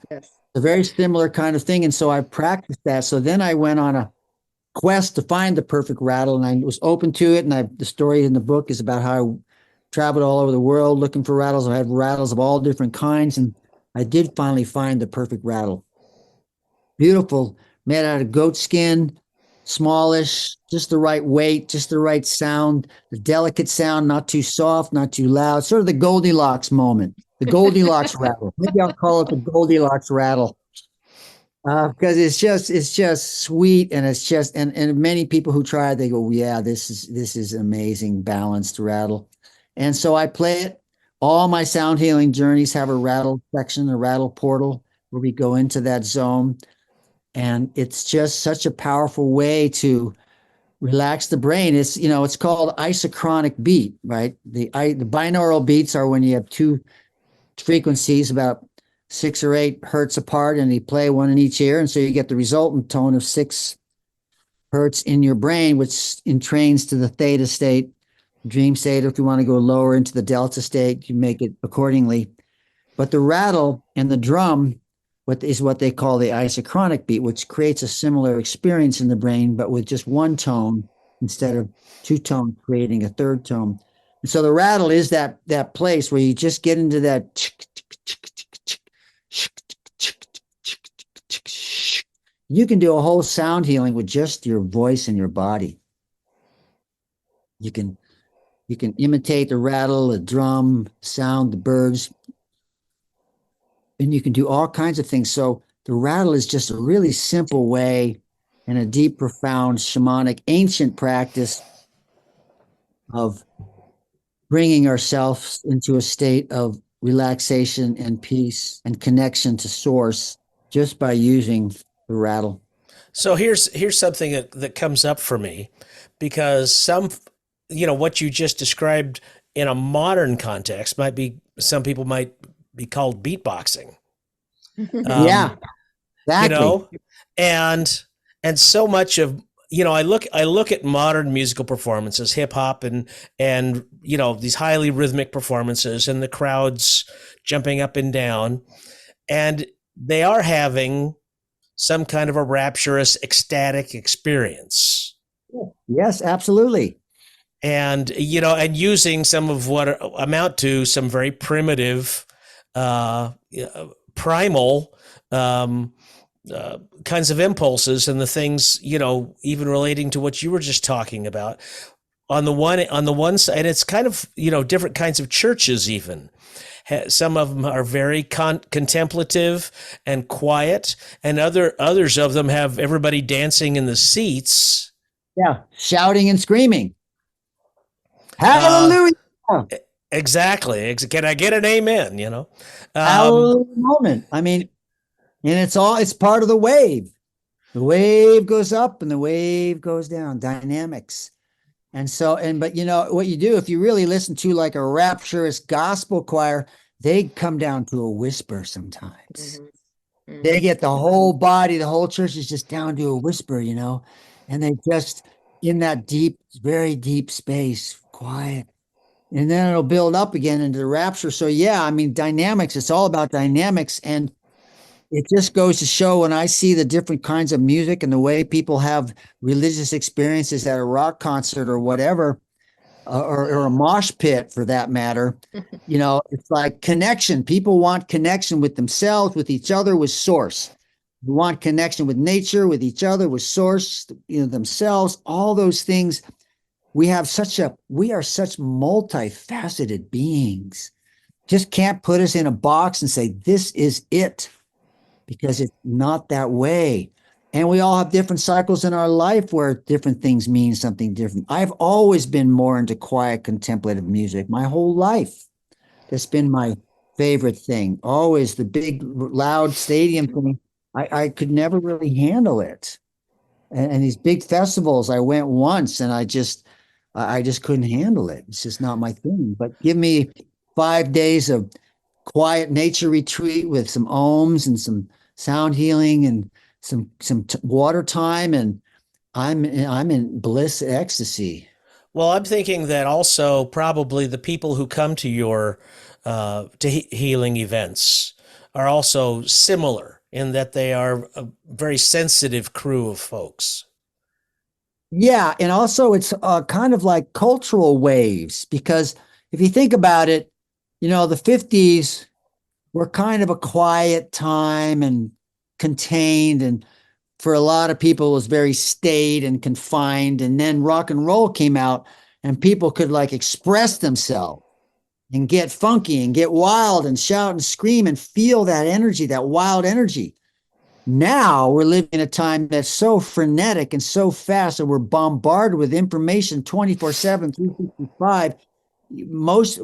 A very similar kind of thing. And so I practiced that. So then I went on a quest to find the perfect rattle, and I was open to it. And the story in the book is about how I traveled all over the world looking for rattles. I had rattles of all different kinds, and I did finally find the perfect rattle. Beautiful, made out of goat skin, smallish, just the right weight, just the right sound, the delicate sound, not too soft, not too loud, sort of the Goldilocks moment, the Goldilocks rattle. Maybe I'll call it the Goldilocks rattle. Because it's just sweet, and it's just, and many people who try it, they go, yeah, this is amazing, balanced rattle. And so I play it. All my sound healing journeys have a rattle section, a rattle portal, where we go into that zone. And it's just such a powerful way to relax the brain. It's called isochronic beat, right? The binaural beats are when you have 2 frequencies about 6 or 8 hertz apart, and you play one in each ear. And so you get the resultant tone of 6 hertz in your brain, which entrains to the theta state, dream state. If you want to go lower into the delta state, you make it accordingly. But the rattle and the drum, what they call the isochronic beat, which creates a similar experience in the brain, but with just 1 tone instead of 2 tones, creating a 3rd tone. And so the rattle is that place where you just get into that. You can do a whole sound healing with just your voice and your body. You can imitate the rattle, the drum, sound, the birds, and you can do all kinds of things. So the rattle is just a really simple way and a deep, profound shamanic ancient practice of bringing ourselves into a state of relaxation and peace and connection to source just by using the rattle. So here's something that comes up for me, because what you just described in a modern context some people might be called beatboxing. Yeah, exactly. And so much of, I look at modern musical performances, hip hop and these highly rhythmic performances, and the crowds jumping up and down, and they are having some kind of a rapturous, ecstatic experience. Yes, absolutely. And, and using some of what amount to some very primitive, primal, kinds of impulses, and the things, even relating to what you were just talking about. on the one side, and it's kind of, different kinds of churches even. Some of them are very contemplative and quiet, and others of them have everybody dancing in the seats. Yeah, shouting and screaming. Uh, Hallelujah. exactly. Can I get an amen? Um, Hallelujah moment. I mean, and it's part of the wave. The wave goes up and the wave goes down, dynamics. And so, but what you do, if you really listen to like a rapturous gospel choir, they come down to a whisper sometimes. They get the whole body, the whole church is just down to a whisper, and they just in that deep, very deep space, quiet. And then it'll build up again into the rapture. So yeah, I mean, dynamics, it's all about dynamics. And it just goes to show when I see the different kinds of music and the way people have religious experiences at a rock concert or whatever, or a mosh pit for that matter, it's like connection. People want connection with themselves, with each other, with source. We want connection with nature, with each other, with source, themselves, all those things. We are such multifaceted beings. Just can't put us in a box and say, this is it, because it's not that way. And we all have different cycles in our life where different things mean something different. I've always been more into quiet contemplative music my whole life. That's been my favorite thing. Always the big, loud stadium thing. I could never really handle it. And these big festivals, I went once and I just couldn't handle it. It's just not my thing. But give me 5 days of quiet nature retreat with some ohms and some sound healing and some water time, and I'm in bliss ecstasy. well, I'm thinking that also probably the people who come to your healing events are also similar in that they are a very sensitive crew of folks. Yeah, and also it's kind of like cultural waves, because if you think about it, the 50s were kind of a quiet time and contained, and for a lot of people it was very staid and confined. And then rock and roll came out and people could like express themselves and get funky and get wild and shout and scream and feel that energy, that wild energy. Now we're living in a time that's so frenetic and so fast, and we're bombarded with information 24/7, 365.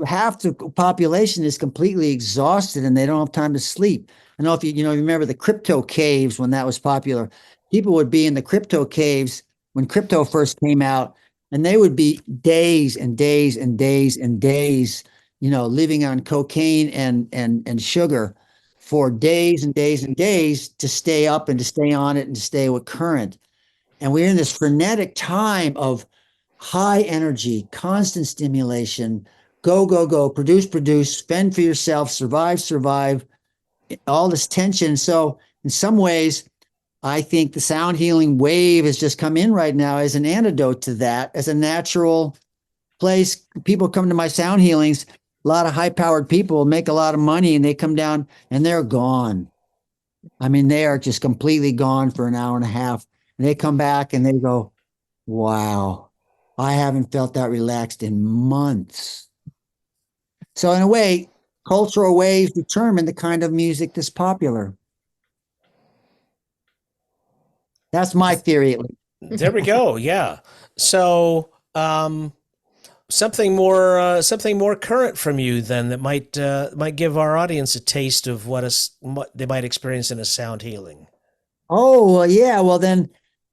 Half the population is completely exhausted and they don't have time to sleep. I don't know if you remember the crypto caves when that was popular. People would be in the crypto caves when crypto first came out, and they would be days and days and days and days, living on cocaine and sugar for days and days and days to stay up and to stay on it and to stay with current. And we're in this frenetic time of high energy, constant stimulation, go, go, go, produce, produce, fend for yourself, survive, survive, all this tension. So, in some ways, I think the sound healing wave has just come in right now as an antidote to that, as a natural place. People come to my sound healings, a lot of high powered people make a lot of money and they come down and they're gone. I mean, they are just completely gone for an hour and a half. And they come back and they go, wow, I haven't felt that relaxed in months. So, in a way, cultural waves determine the kind of music that's popular. That's my theory, at least. There we go. Yeah. So, something more current from you then that might give our audience a taste of what they might experience in a sound healing. Oh, well, yeah. Well, then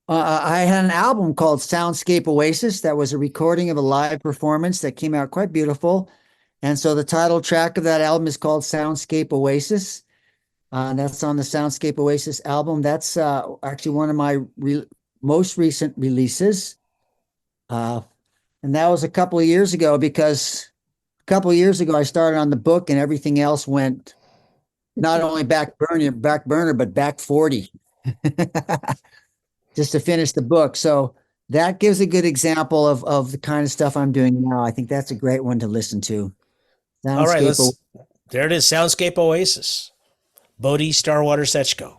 I had an album called Soundscape Oasis that was a recording of a live performance that came out quite beautiful. And so the title track of that album is called Soundscape Oasis. That's on the Soundscape Oasis album. That's actually one of my most recent releases. Uh, and that was a couple of years ago, because a couple of years ago I started on the book and everything else went not only back burner, but back 40 just to finish the book. So that gives a good example of the kind of stuff I'm doing now. I think that's a great one to listen to. All right, Soundscape. there it is, Soundscape Oasis, Bodhi Starwater Setchko.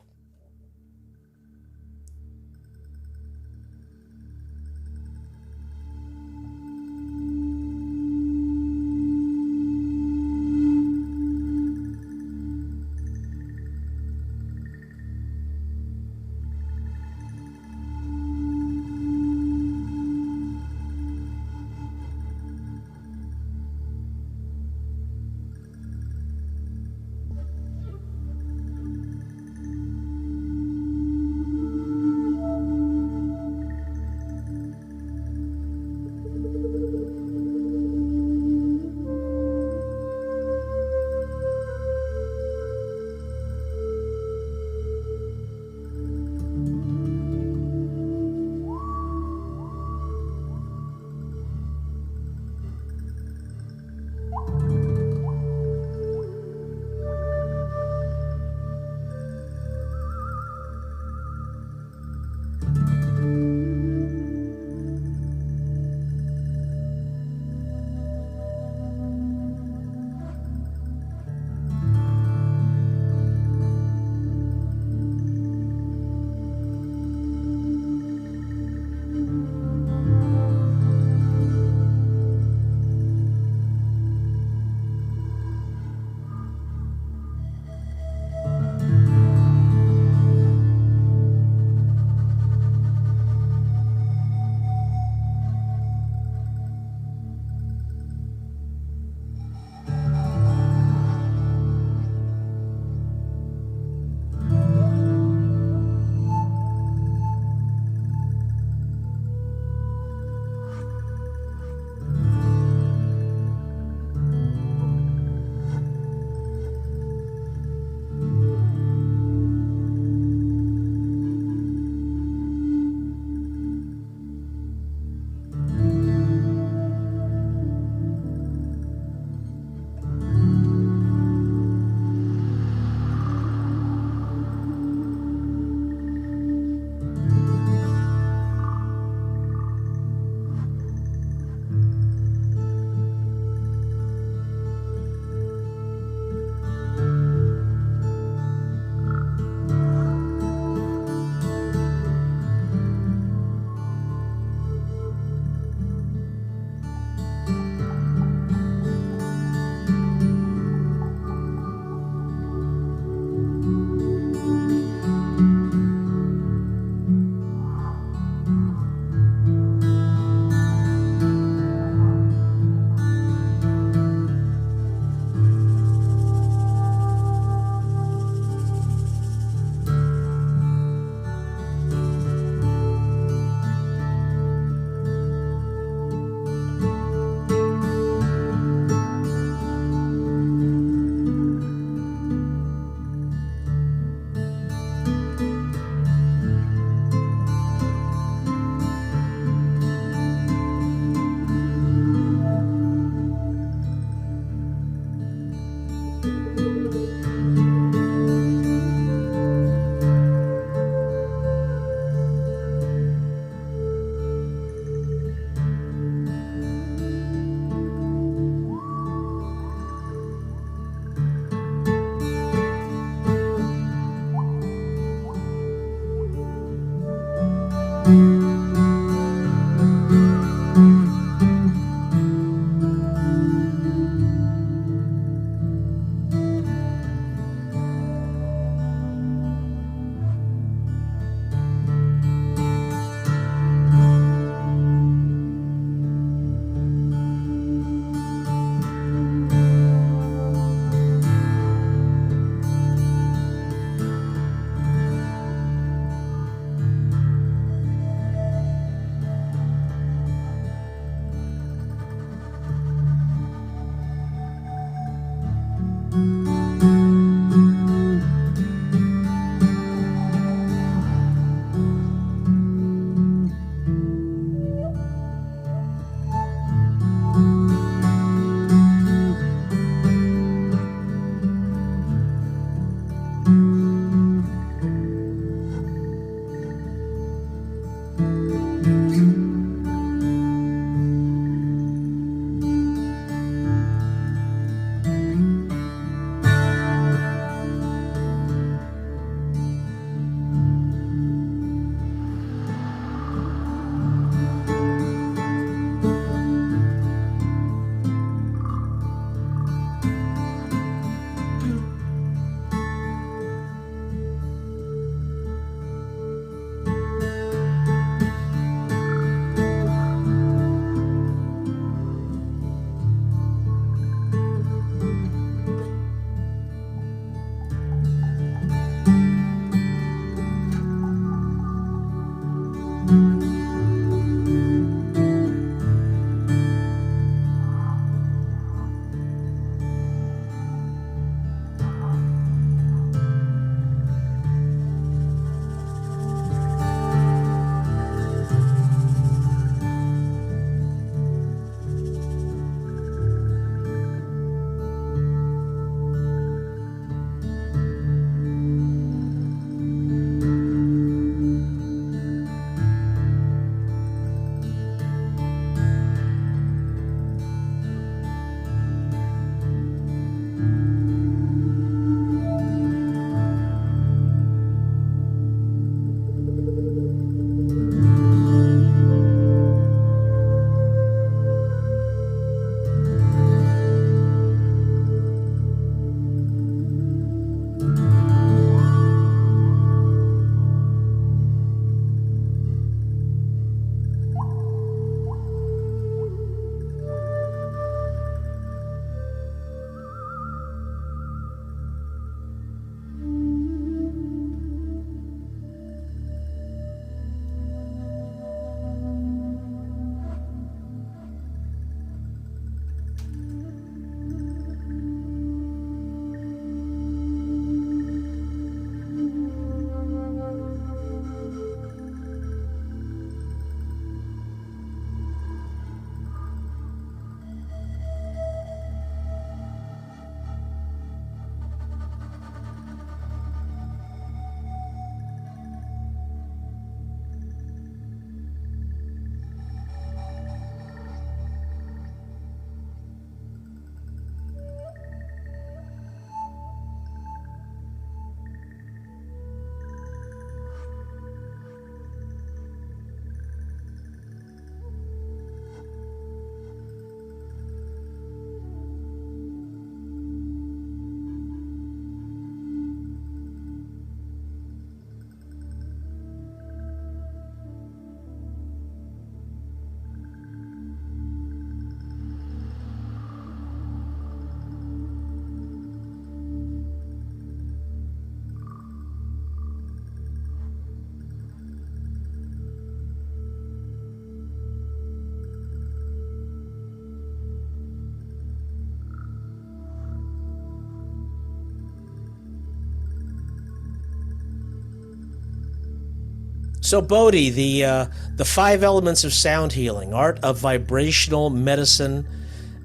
So Bodhi, the five elements of sound healing, art of vibrational medicine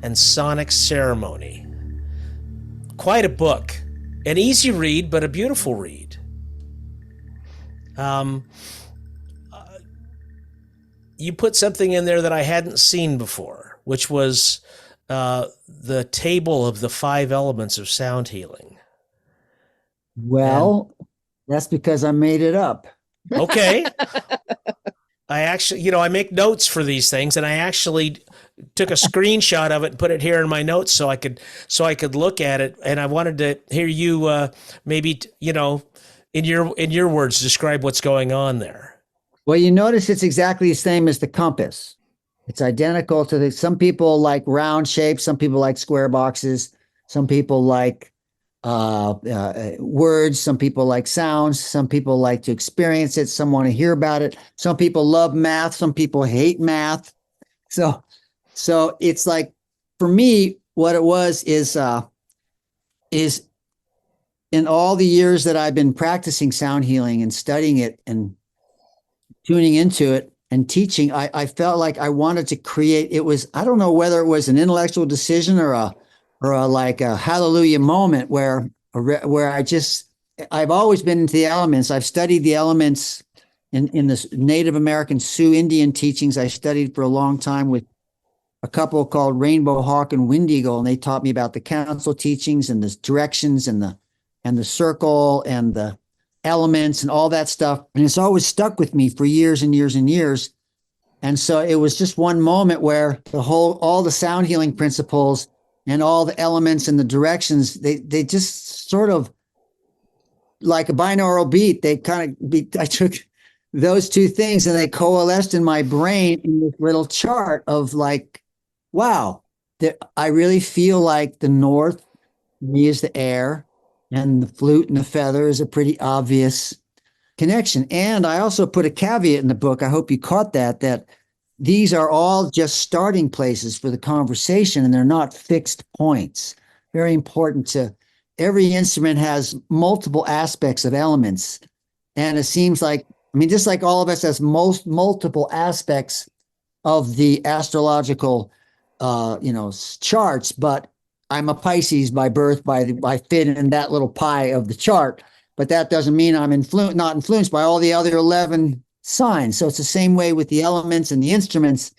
and sonic ceremony. Quite a book. An easy read, but a beautiful read. Um, you put something in there that I hadn't seen before, which was the table of the five elements of sound healing. And Well, that's because I made it up. okay, I actually, I make notes for these things, and I actually took a screenshot of it and put it here in my notes so I could look at it. And I wanted to hear you maybe in your words describe what's going on there. Well, you notice it's exactly the same as the compass. It's identical to some people like round shapes, some people like square boxes, some people like words, some people like sounds, some people like to experience it, some want to hear about it. Some people love math, some people hate math. So it's like, for me, what it was is in all the years that I've been practicing sound healing and studying it and tuning into it and teaching, I felt like I wanted to create. It was, I don't know whether it was an intellectual decision or a like a hallelujah moment where I've always been into the elements. I've studied the elements in the Native American Sioux Indian teachings. I studied for a long time with a couple called Rainbow Hawk and Wind Eagle, and they taught me about the council teachings and the directions and the circle and the elements and all that stuff. And it's always stuck with me for years and years and years. And so it was just one moment where all the sound healing principles and all the elements and the directions, they just sort of like a binaural beat. I took those two things and they coalesced in my brain in this little chart of like, wow, I really feel like the north, me is the air, and the flute and the feather is a pretty obvious connection. And I also put a caveat in the book. I hope you caught that these are all just starting places for the conversation and they're not fixed points. Very important every instrument has multiple aspects of elements. And it seems like, just like all of us has multiple aspects of the astrological, charts, but I'm a Pisces by birth. I fit in that little pie of the chart, but that doesn't mean I'm not influenced by all the other 11 signs. So it's the same way with the elements and the instruments.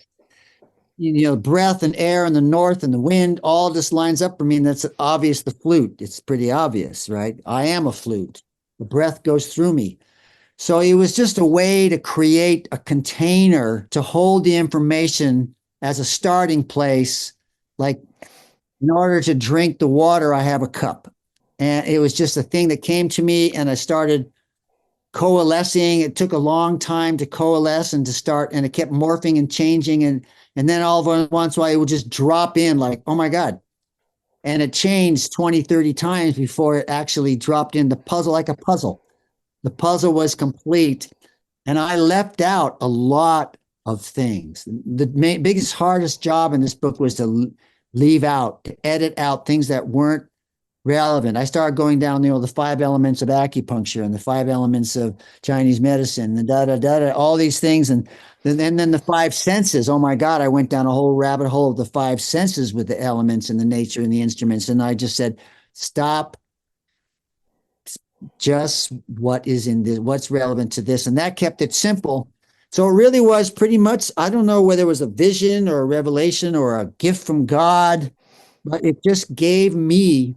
Breath and air and the north and the wind all just lines up for me. And that's obvious. The flute, it's pretty obvious, right? I am a flute. The breath goes through me. So it was just a way to create a container to hold the information as a starting place. Like, in order to drink the water, I have a cup. And it was just a thing that came to me, and I started coalescing. It took a long time to coalesce and to start, and it kept morphing and changing. And then all of once it would just drop in like, oh my God. And it changed 20, 30 times before it actually dropped in the puzzle, like a puzzle. The puzzle was complete. And I left out a lot of things. The biggest, hardest job in this book was to edit out things that weren't relevant. I started going down, the 5 elements of acupuncture and the 5 elements of Chinese medicine and all these things. And then the 5 senses. Oh my God, I went down a whole rabbit hole of the 5 senses with the elements and the nature and the instruments. And I just said, stop. Just what is in this, what's relevant to this. And that kept it simple. So it really was pretty much, I don't know whether it was a vision or a revelation or a gift from God, but it just gave me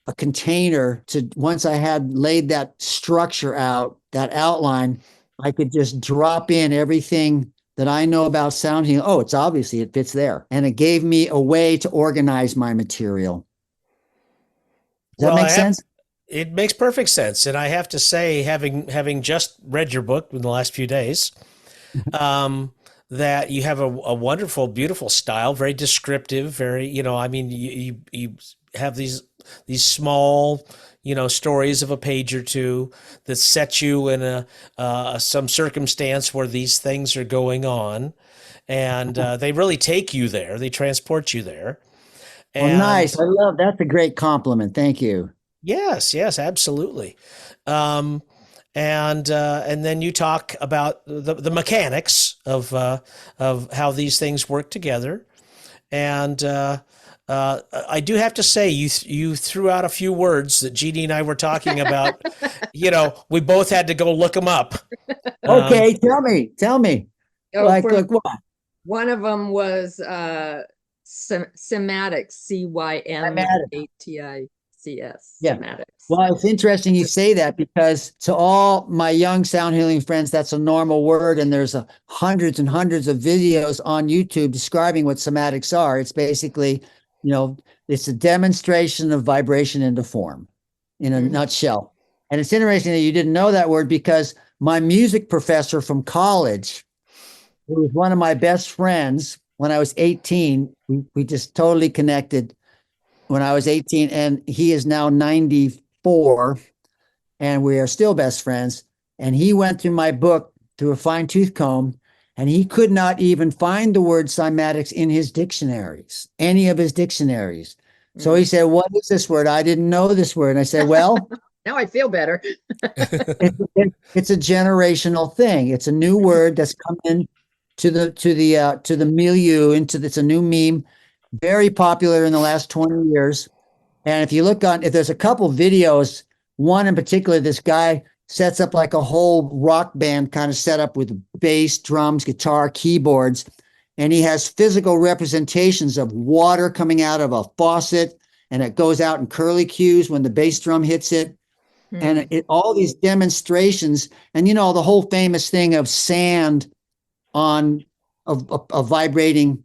a container to, once I had laid that structure out, that outline, I could just drop in everything that I know about sound healing. Oh, it fits there. And it gave me a way to organize my material. Does that make sense? It makes perfect sense. And I have to say, having just read your book in the last few days, that you have a wonderful, beautiful style, very descriptive, very, you have these small, stories of a page or two that set you in some circumstance where these things are going on. And they really take you there. They transport you there. And, nice. That's a great compliment. Thank you. Yes, absolutely. and then you talk about the mechanics of how these things work together. And I do have to say, you threw out a few words that Jeannie and I were talking about. We both had to go look them up. Okay, tell me. Oh, Like what? one of them was cymatics, cymatics. Yeah. Cymatics. Well, it's interesting you say that, because to all my young sound healing friends, that's a normal word. And there's hundreds and hundreds of videos on YouTube describing what cymatics are. It's basically, it's a demonstration of vibration into form in a nutshell. And it's interesting that you didn't know that word, because my music professor from college, who was one of my best friends when I was 18, we just totally connected when I was 18, and he is now 94, and we are still best friends. And he went through my book through a fine-tooth comb, and he could not even find the word cymatics in his dictionaries, any of his dictionaries. So he said, "What is this word? I didn't know this word." And I said, "Well, now I feel better." it's a generational thing. It's a new word that's come in to the milieu, it's a new meme, very popular in the last 20 years. And if there's a couple videos, one in particular, this guy sets up like a whole rock band kind of setup with bass, drums, guitar, keyboards. And he has physical representations of water coming out of a faucet, and it goes out in curly cues when the bass drum hits it. And all these demonstrations, and the whole famous thing of sand on a vibrating,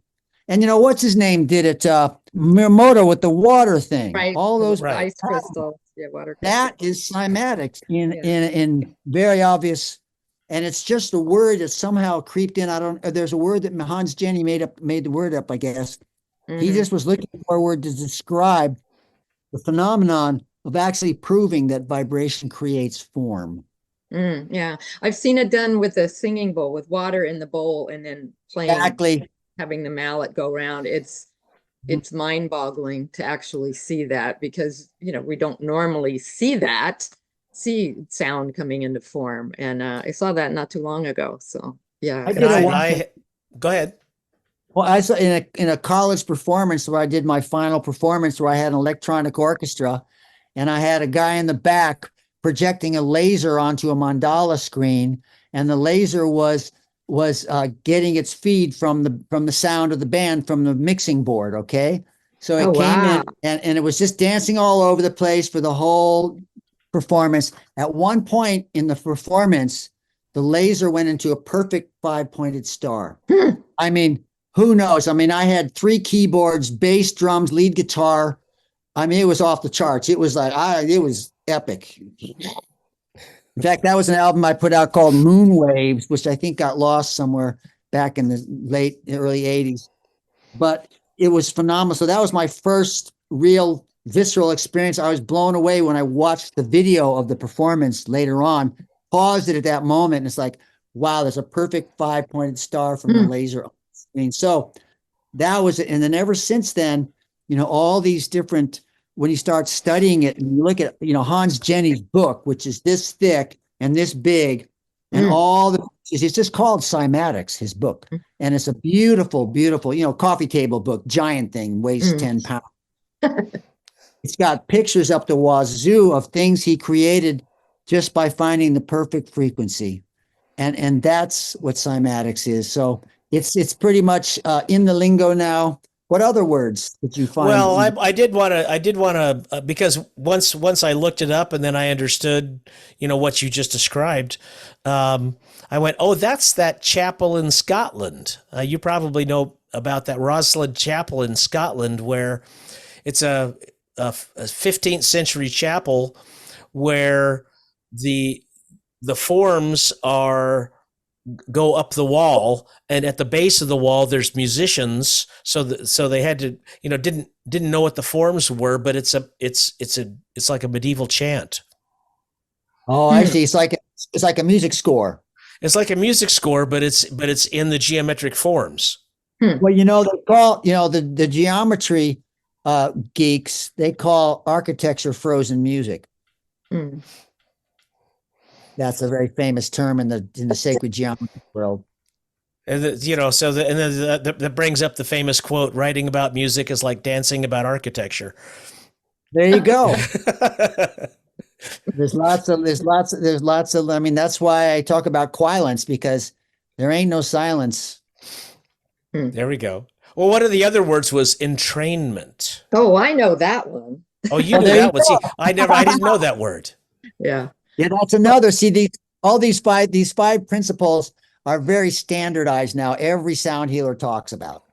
and what's his name did it, Miyamoto, with the water thing, Right. all those ice crystals. Yeah, water crystals. that is cymatics in very obvious. And it's just a word that somehow creeped in. There's a word that Hans Jenny made the word up, I guess. He just was looking for a word to describe the phenomenon of actually proving that vibration creates form. Yeah, I've seen it done with a singing bowl, with water in the bowl, and then playing, having the mallet go around. It's mind-boggling to actually see that, because we don't normally see sound coming into form. And I saw that not too long ago. So yeah, go ahead. Well, I saw in a college performance where I did my final performance, where I had an electronic orchestra, and I had a guy in the back projecting a laser onto a mandala screen, and the laser was getting its feed from the sound of the band from the mixing board. Okay, so it came in, and it was just dancing all over the place for the whole performance. At one point in the performance, the laser went into a perfect 5-pointed star. I mean, who knows? I mean, I had 3 keyboards, bass, drums, lead guitar. I mean, it was off the charts. It was it was epic. In fact, that was an album I put out called Moon Waves, which I think got lost somewhere back in the early 80s. But it was phenomenal. So that was my first real visceral experience. I was blown away when I watched the video of the performance later on, paused it at that moment, and it's like, wow, there's a perfect 5-pointed star from the laser. I mean, so that was it. And then ever since then, all these different, when you start studying it and you look at, Hans Jenny's book, which is this thick and this big, and it's just called Cymatics, his book. And it's a beautiful, beautiful, coffee table book, giant thing, weighs 10 pounds. It's got pictures up the wazoo of things he created just by finding the perfect frequency. And that's what cymatics is. So it's pretty much in the lingo now. What other words did you find? Well, I did want to, because once I looked it up and then I understood, what you just described. I went, oh, that's that chapel in Scotland. You probably know about that Rosslyn Chapel in Scotland, where it's a 15th century chapel where the forms go up the wall, and at the base of the wall there's musicians, so they had to, didn't know what the forms were, but it's like a medieval chant. Oh, I see. It's like a music score. It's like a music score, but it's in the geometric forms. Well, they call, the geometry geeks, they call architecture frozen music. That's a very famous term in the sacred geometry world. And and then that brings up the famous quote: "Writing about music is like dancing about architecture." There you go. There's lots of, I mean, that's why I talk about quilence, because there ain't no silence. There we go. Well, one of the other words was entrainment. Oh, I know that one. Oh, you knew there that you one. See, I didn't know that word. Yeah. Yeah, that's another. See, these five principles are very standardized now. Every sound healer talks about.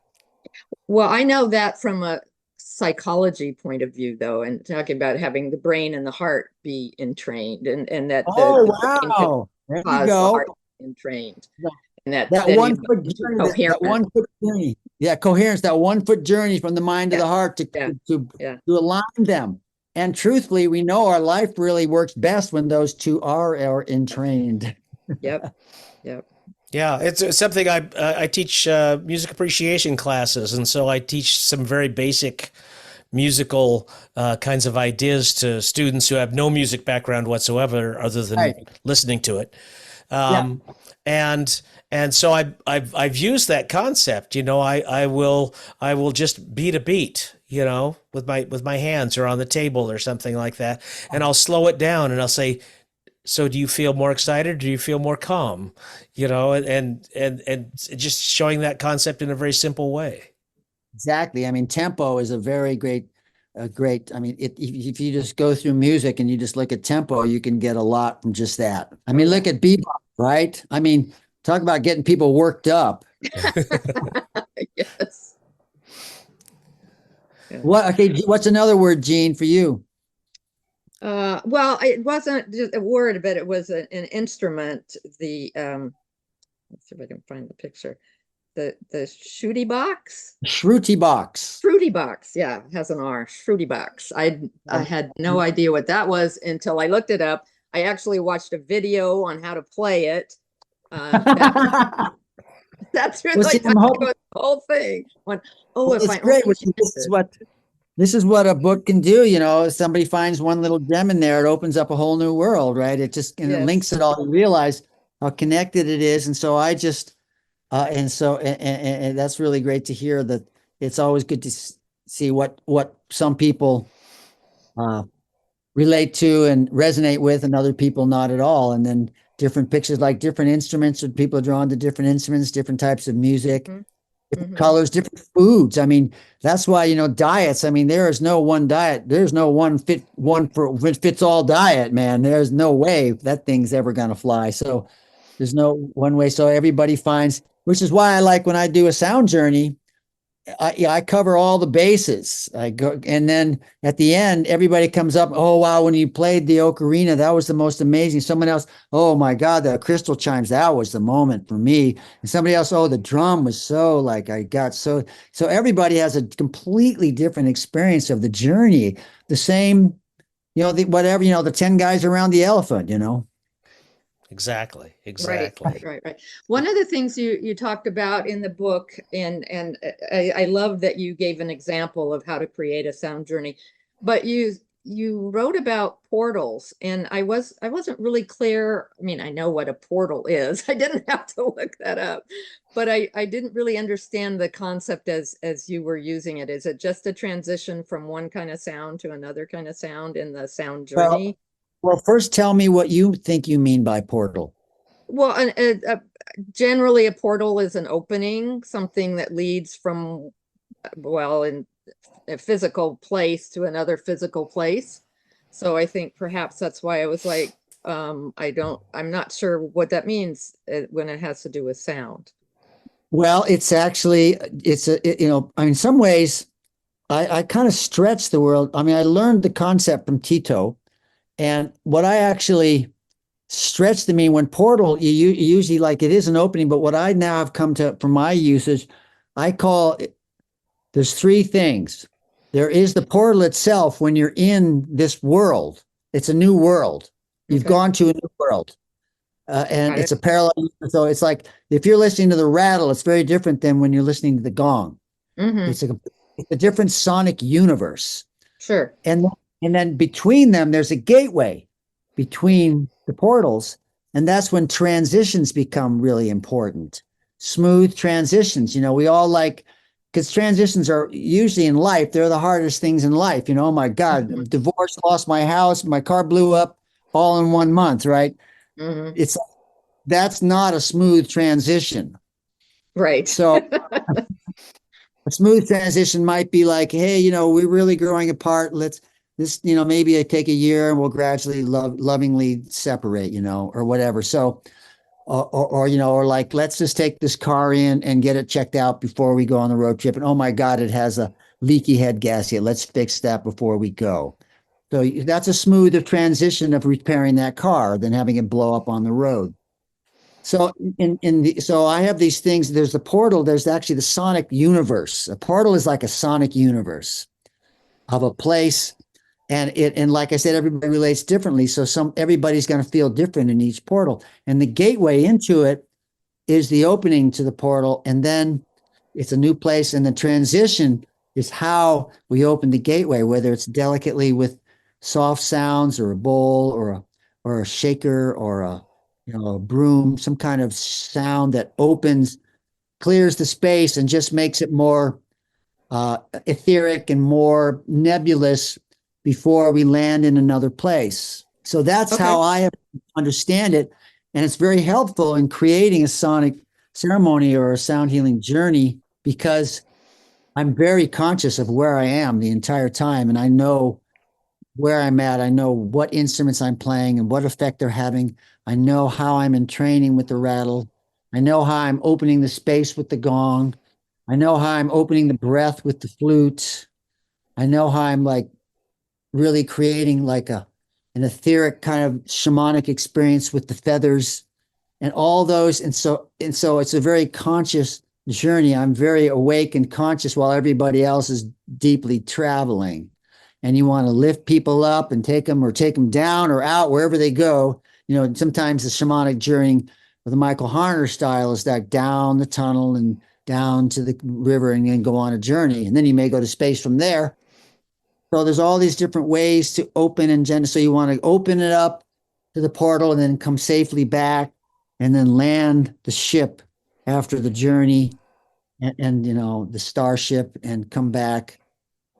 Well, I know that from a psychology point of view, though, and talking about having the brain and the heart be entrained, and that Oh, the brain can wow. There you cause the go. heart to be entrained, and that That then you 1 foot into journey, that coherence. 1 foot journey. Yeah, coherence, that 1 foot journey from the mind to Yeah, the heart yeah, to yeah. to align them. And truthfully, we know our life really works best when those two are entrained. Yep, yep. Yeah, it's something I teach music appreciation classes, and so I teach some very basic musical kinds of ideas to students who have no music background whatsoever, other than Right. listening to it. Yeah. Um, and so I've used that concept. I will just beat a beat, with my hands or on the table or something like that, and I'll slow it down and I'll say, so do you feel more excited? Do you feel more calm? And just showing that concept in a very simple way. Exactly. I mean, tempo is I mean, if you just go through music and you just look at tempo, you can get a lot from just that. I mean, look at bebop, right? I mean, talk about getting people worked up. Yes. Yeah. What's another word, Gene, for you? Well, it wasn't just a word, but it was an instrument. Let's see if I can find the picture. The shooty box. Shruti box. Fruity box, yeah, it has an R. Fruity box. I had no idea what that was until I looked it up. I actually watched a video on how to play it. That's Well, really see, I'm hoping, the whole thing. Went, oh, well, if it's I only great. had This is what a book can do. If somebody finds one little gem in there, it opens up a whole new world, right? And it Yes. links it all. You realize how connected it is. And so I just, and that's really great to hear. That it's always good to see what some people uh, relate to and resonate with, and other people not at all. And then different pictures, like different instruments, and people are drawn to different instruments, different types of music, Mhm, different mhm. colors, different foods. I mean, that's why, diets. I mean, there is no one diet. There's no one fits all diet, man. There's no way that thing's ever going to fly. So there's no one way. So everybody finds, which is why I like when I do a sound journey. I cover all the bases. I go, and then at the end, everybody comes up. Oh wow! When you played the ocarina, that was the most amazing. Someone else, oh my God, the crystal chimes, that was the moment for me. And somebody else, oh, the drum was so like I got so. So everybody has a completely different experience of the journey. The same, whatever, the 10 guys around the elephant. Exactly. Right, Exactly. right. One of the things you talked about in the book, and I love that you gave an example of how to create a sound journey, but you wrote about portals, and I wasn't really clear. I mean, I know what a portal is. I didn't have to look that up, but I didn't really understand the concept as you were using it. Is it just a transition from one kind of sound to another kind of sound in the sound Well, journey? well, first tell me what you think you mean by portal. Well, generally a portal is an opening, something that leads from, well, in a physical place to another physical place. So I think perhaps that's why I was like, I'm not sure what that means when it has to do with sound. Well, it's actually, in some ways, I kind of stretch the world. I mean, I learned the concept from Tito, and what I actually stretch to mean when portal, you usually, like, it is an opening, but what I now have come to from my usage, I call it, there's three things. There is the portal itself when you're in this world. It's a new world. You've Okay. gone to a new world. And Got it's it. a parallel. So it's like if you're listening to the rattle, it's very different than when you're listening to the gong. Mm-hmm. It's a different sonic universe. Sure. And then between them, there's a gateway between the portals. And that's when transitions become really important. Smooth transitions. We all like, because transitions are usually in life, they're the hardest things in life. Oh my God, divorce, lost my house, my car blew up all in 1 month, right? Mhm. It's That's not a smooth transition. Right. So a smooth transition might be like, hey, we're really growing apart. Maybe I take a year and we'll gradually lovingly separate, or whatever. So, or like, let's just take this car in and get it checked out before we go on the road trip. And oh my God, it has a leaky head gasket. Let's fix that before we go. So that's a smoother transition of repairing that car than having it blow up on the road. So so I have these things. There's the portal. There's actually the sonic universe. A portal is like a sonic universe of a place, and like I said, everybody relates differently. So everybody's going to feel different in each portal. And the gateway into it is the opening to the portal, and then it's a new place. And the transition is how we open the gateway, whether it's delicately with soft sounds or a bowl or a shaker or a broom, some kind of sound that opens, clears the space, and just makes it more etheric and more nebulous before we land in another place. So that's Okay. how I understand it. And it's very helpful in creating a sonic ceremony or a sound healing journey because I'm very conscious of where I am the entire time. And I know where I'm at. I know what instruments I'm playing and what effect they're having. I know how I'm in training with the rattle. I know how I'm opening the space with the gong. I know how I'm opening the breath with the flute. I know how I'm like really creating like an etheric kind of shamanic experience with the feathers and all those. And so it's a very conscious journey. I'm very awake and conscious while everybody else is deeply traveling. And you want to lift people up and take them down or out wherever they go. Sometimes the shamanic journey of the Michael Harner style is that down the tunnel and down to the river and then go on a journey. And then you may go to space from there. So there's all these different ways to open and gender. So you want to open it up to the portal and then come safely back and then land the ship after the journey and the starship and come back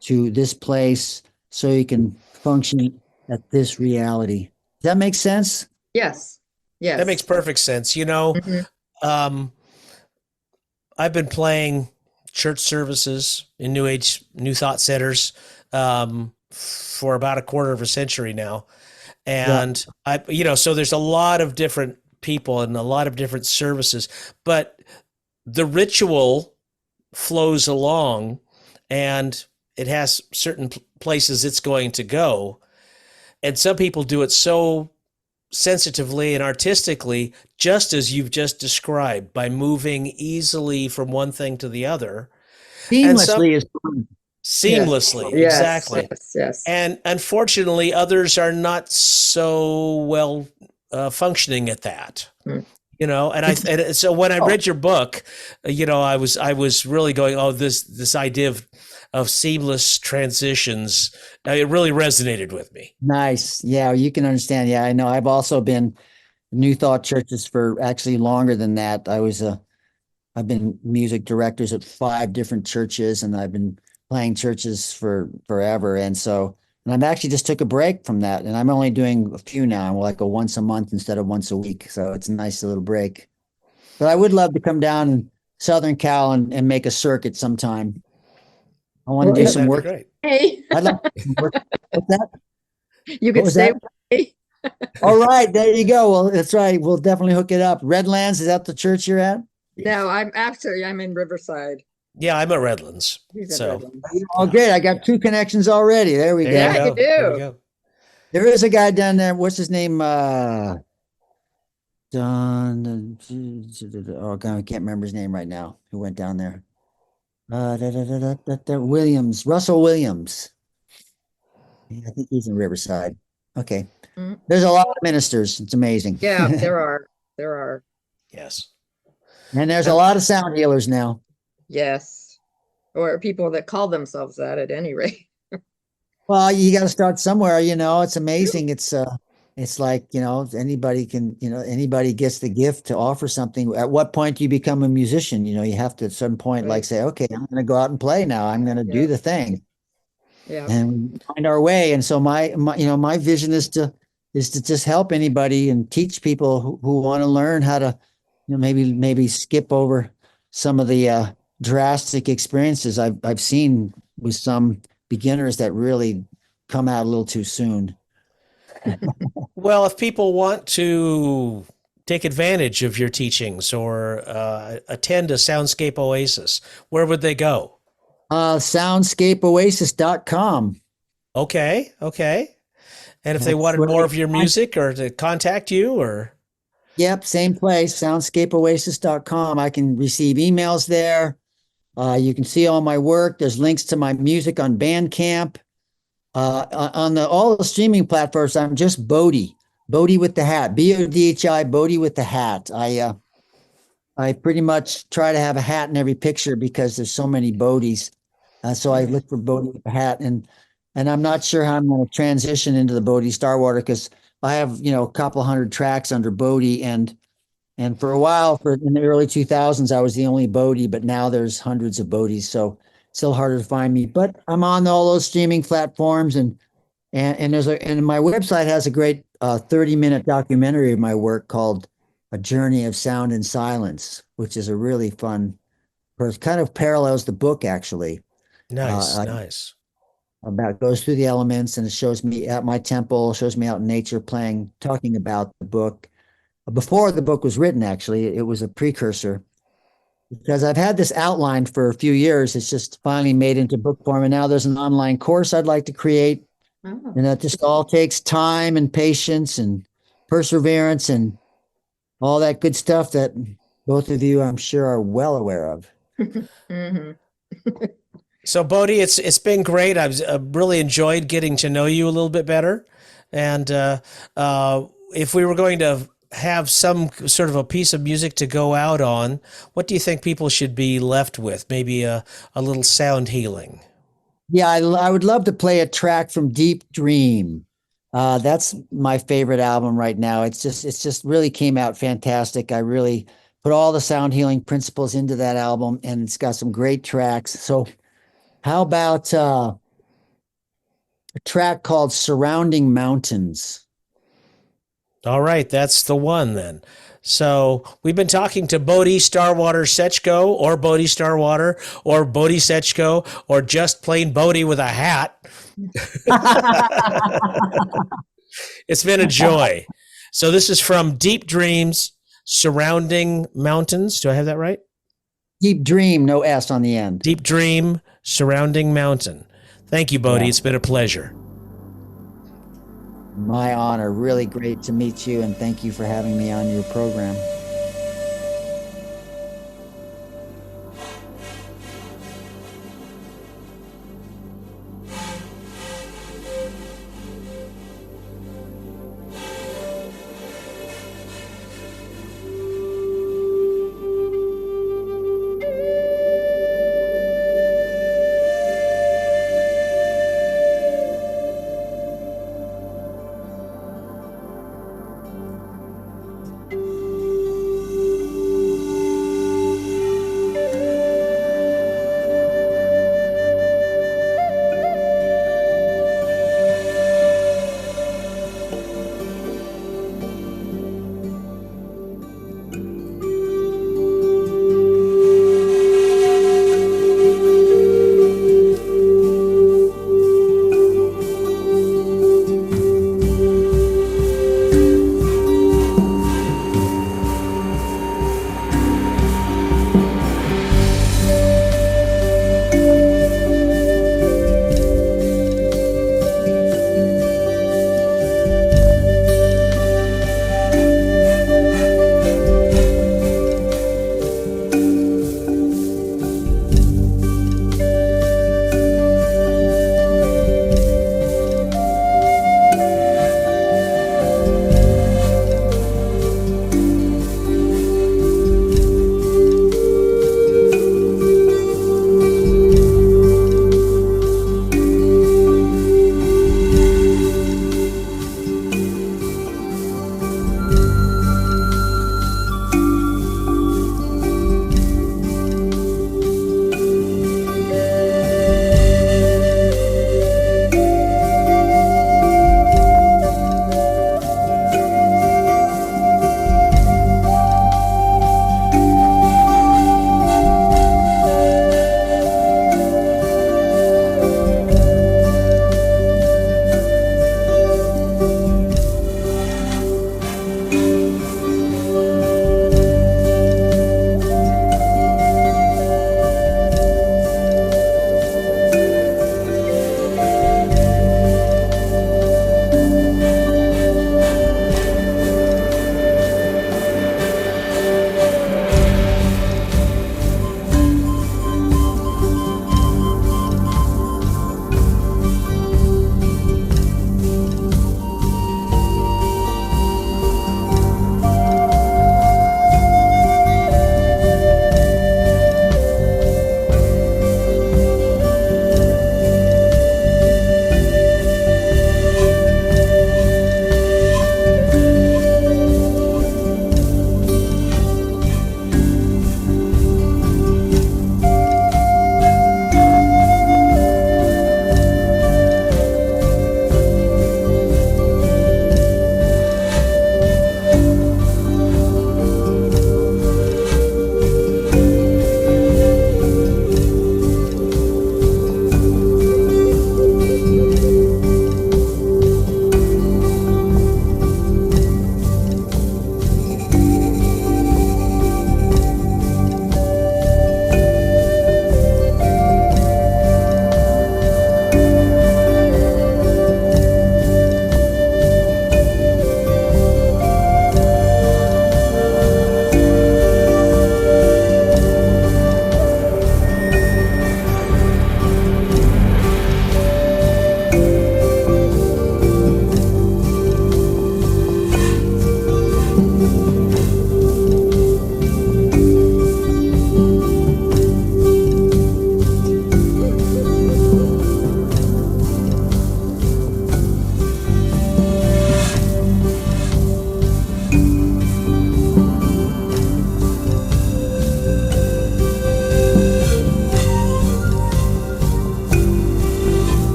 to this place so you can function at this reality. Does that make sense? Yes. Yes. That makes perfect sense. Mhm. Um, I've been playing church services in New Age, New Thought centers for about a quarter of a century now. And so there's a lot of different people and a lot of different services, but the ritual flows along and it has certain places it's going to go. And some people do it so sensitively and artistically, just as you've just described, by moving easily from one thing to the other. And some Seamlessly is fun. seamlessly, Yes. exactly. Yes. Yes. And unfortunately, others are not so well functioning at that. Mm. And so when I read your book, I was really going, oh, this idea of seamless transitions, it really resonated with me. Nice. Yeah, you can understand. Yeah, I know. I've also been New Thought churches for actually longer than that. I've been music directors at 5 different churches, and I've been playing churches for forever. And I'm actually just took a break from that, and I'm only doing a few now. I'm like a once a month instead of once a week. So it's a nice little break. But I would love to come down in Southern Cal and make a circuit sometime. I want to do Well, some That'd be work. great. hey, I'd like to do some work. What's that? you What could was stay that? with me. All right, there you go. Well, that's right. We'll definitely hook it up. Redlands, is that the church you're at? No, I'm in Riverside. Yeah, I'm at Redlands. He's in So Redlands. Oh, great. I got 2 connections already. There we there go. you Yeah, go. you There you do. go. There is a guy down there. What's his name? Don. Oh, God, I can't remember his name right now. Who went down there? Williams, Russell Williams. Yeah, I think he's in Riverside. Okay. Mm. There's a lot of ministers. It's amazing. Yeah, there are. There are. Yes. And there's a And lot of sound healers now. Yes. Or people that call themselves that at any rate. Well, you got to start somewhere, it's amazing. it's like, anybody can, anybody gets the gift to offer something. At what point do you become a musician? You have to at some point like Right. say, okay, I'm going to go out and play now. I'm going to do Yeah. the thing Yeah. and find our way. And so my vision is to just help anybody and teach people who want to learn how to, maybe skip over some of the drastic experiences I've seen with some beginners that really come out a little too soon. Well, if people want to take advantage of your teachings or attend a Soundscape Oasis, where would they go? Soundscapeoasis.com. Okay, okay. And if they That's wanted where more they of your find. music or to contact you or Yep, same place, soundscapeoasis.com. I can receive emails there. You can see all my work. There's links to my music on Bandcamp. On all the streaming platforms, I'm just Bodhi, Bodhi with the hat, Bodhi, Bodhi with the hat. I pretty much try to have a hat in every picture because there's so many Bodhis. So I look for Bodhi with the hat, and I'm not sure how I'm going to transition into the Bodhi Starwater because I have a couple hundred tracks under Bodhi, and for a while, in the early 2000s, I was the only Bodhi, but now there's hundreds of Bodhis, so still harder to find me. But I'm on all those streaming platforms, and my website has a great 30-minute documentary of my work called "A Journey of Sound and Silence," which is a really fun. It kind of parallels the book actually. nice, Uh, nice. about goes through the elements and it shows me at my temple, shows me out in nature playing, talking about the book. Before the book was written, actually, it was a precursor because I've had this outline for a few years. It's just finally made into book form. And now there's an online course I'd like to create. Oh. And that just all takes time and patience and perseverance and all that good stuff that both of you, I'm sure, are well aware of. Mhm. So Bodhi, it's been great. I've really enjoyed getting to know you a little bit better. And if we were going to have some sort of a piece of music to go out on, what do you think people should be left with? Maybe a little sound healing. Yeah, I would love to play a track from Deep Dream. That's my favorite album right now. It's just really came out fantastic. I really put all the sound healing principles into that album, and it's got some great tracks. So, how about a track called "Surrounding Mountains"? All right, that's the one then. So we've been talking to Bodhi Starwater Setchko or Bodhi Starwater or Bodhi Setchko or just plain Bodhi with a hat. It's been a joy. So this is from Deep Dreams Surrounding Mountains. Do I have that right? Deep Dream, no S on the end. Deep Dream Surrounding Mountain. Thank you, Bodhi. Yeah, It's been a pleasure. my honor. Really great to meet you, and thank you for having me on your program.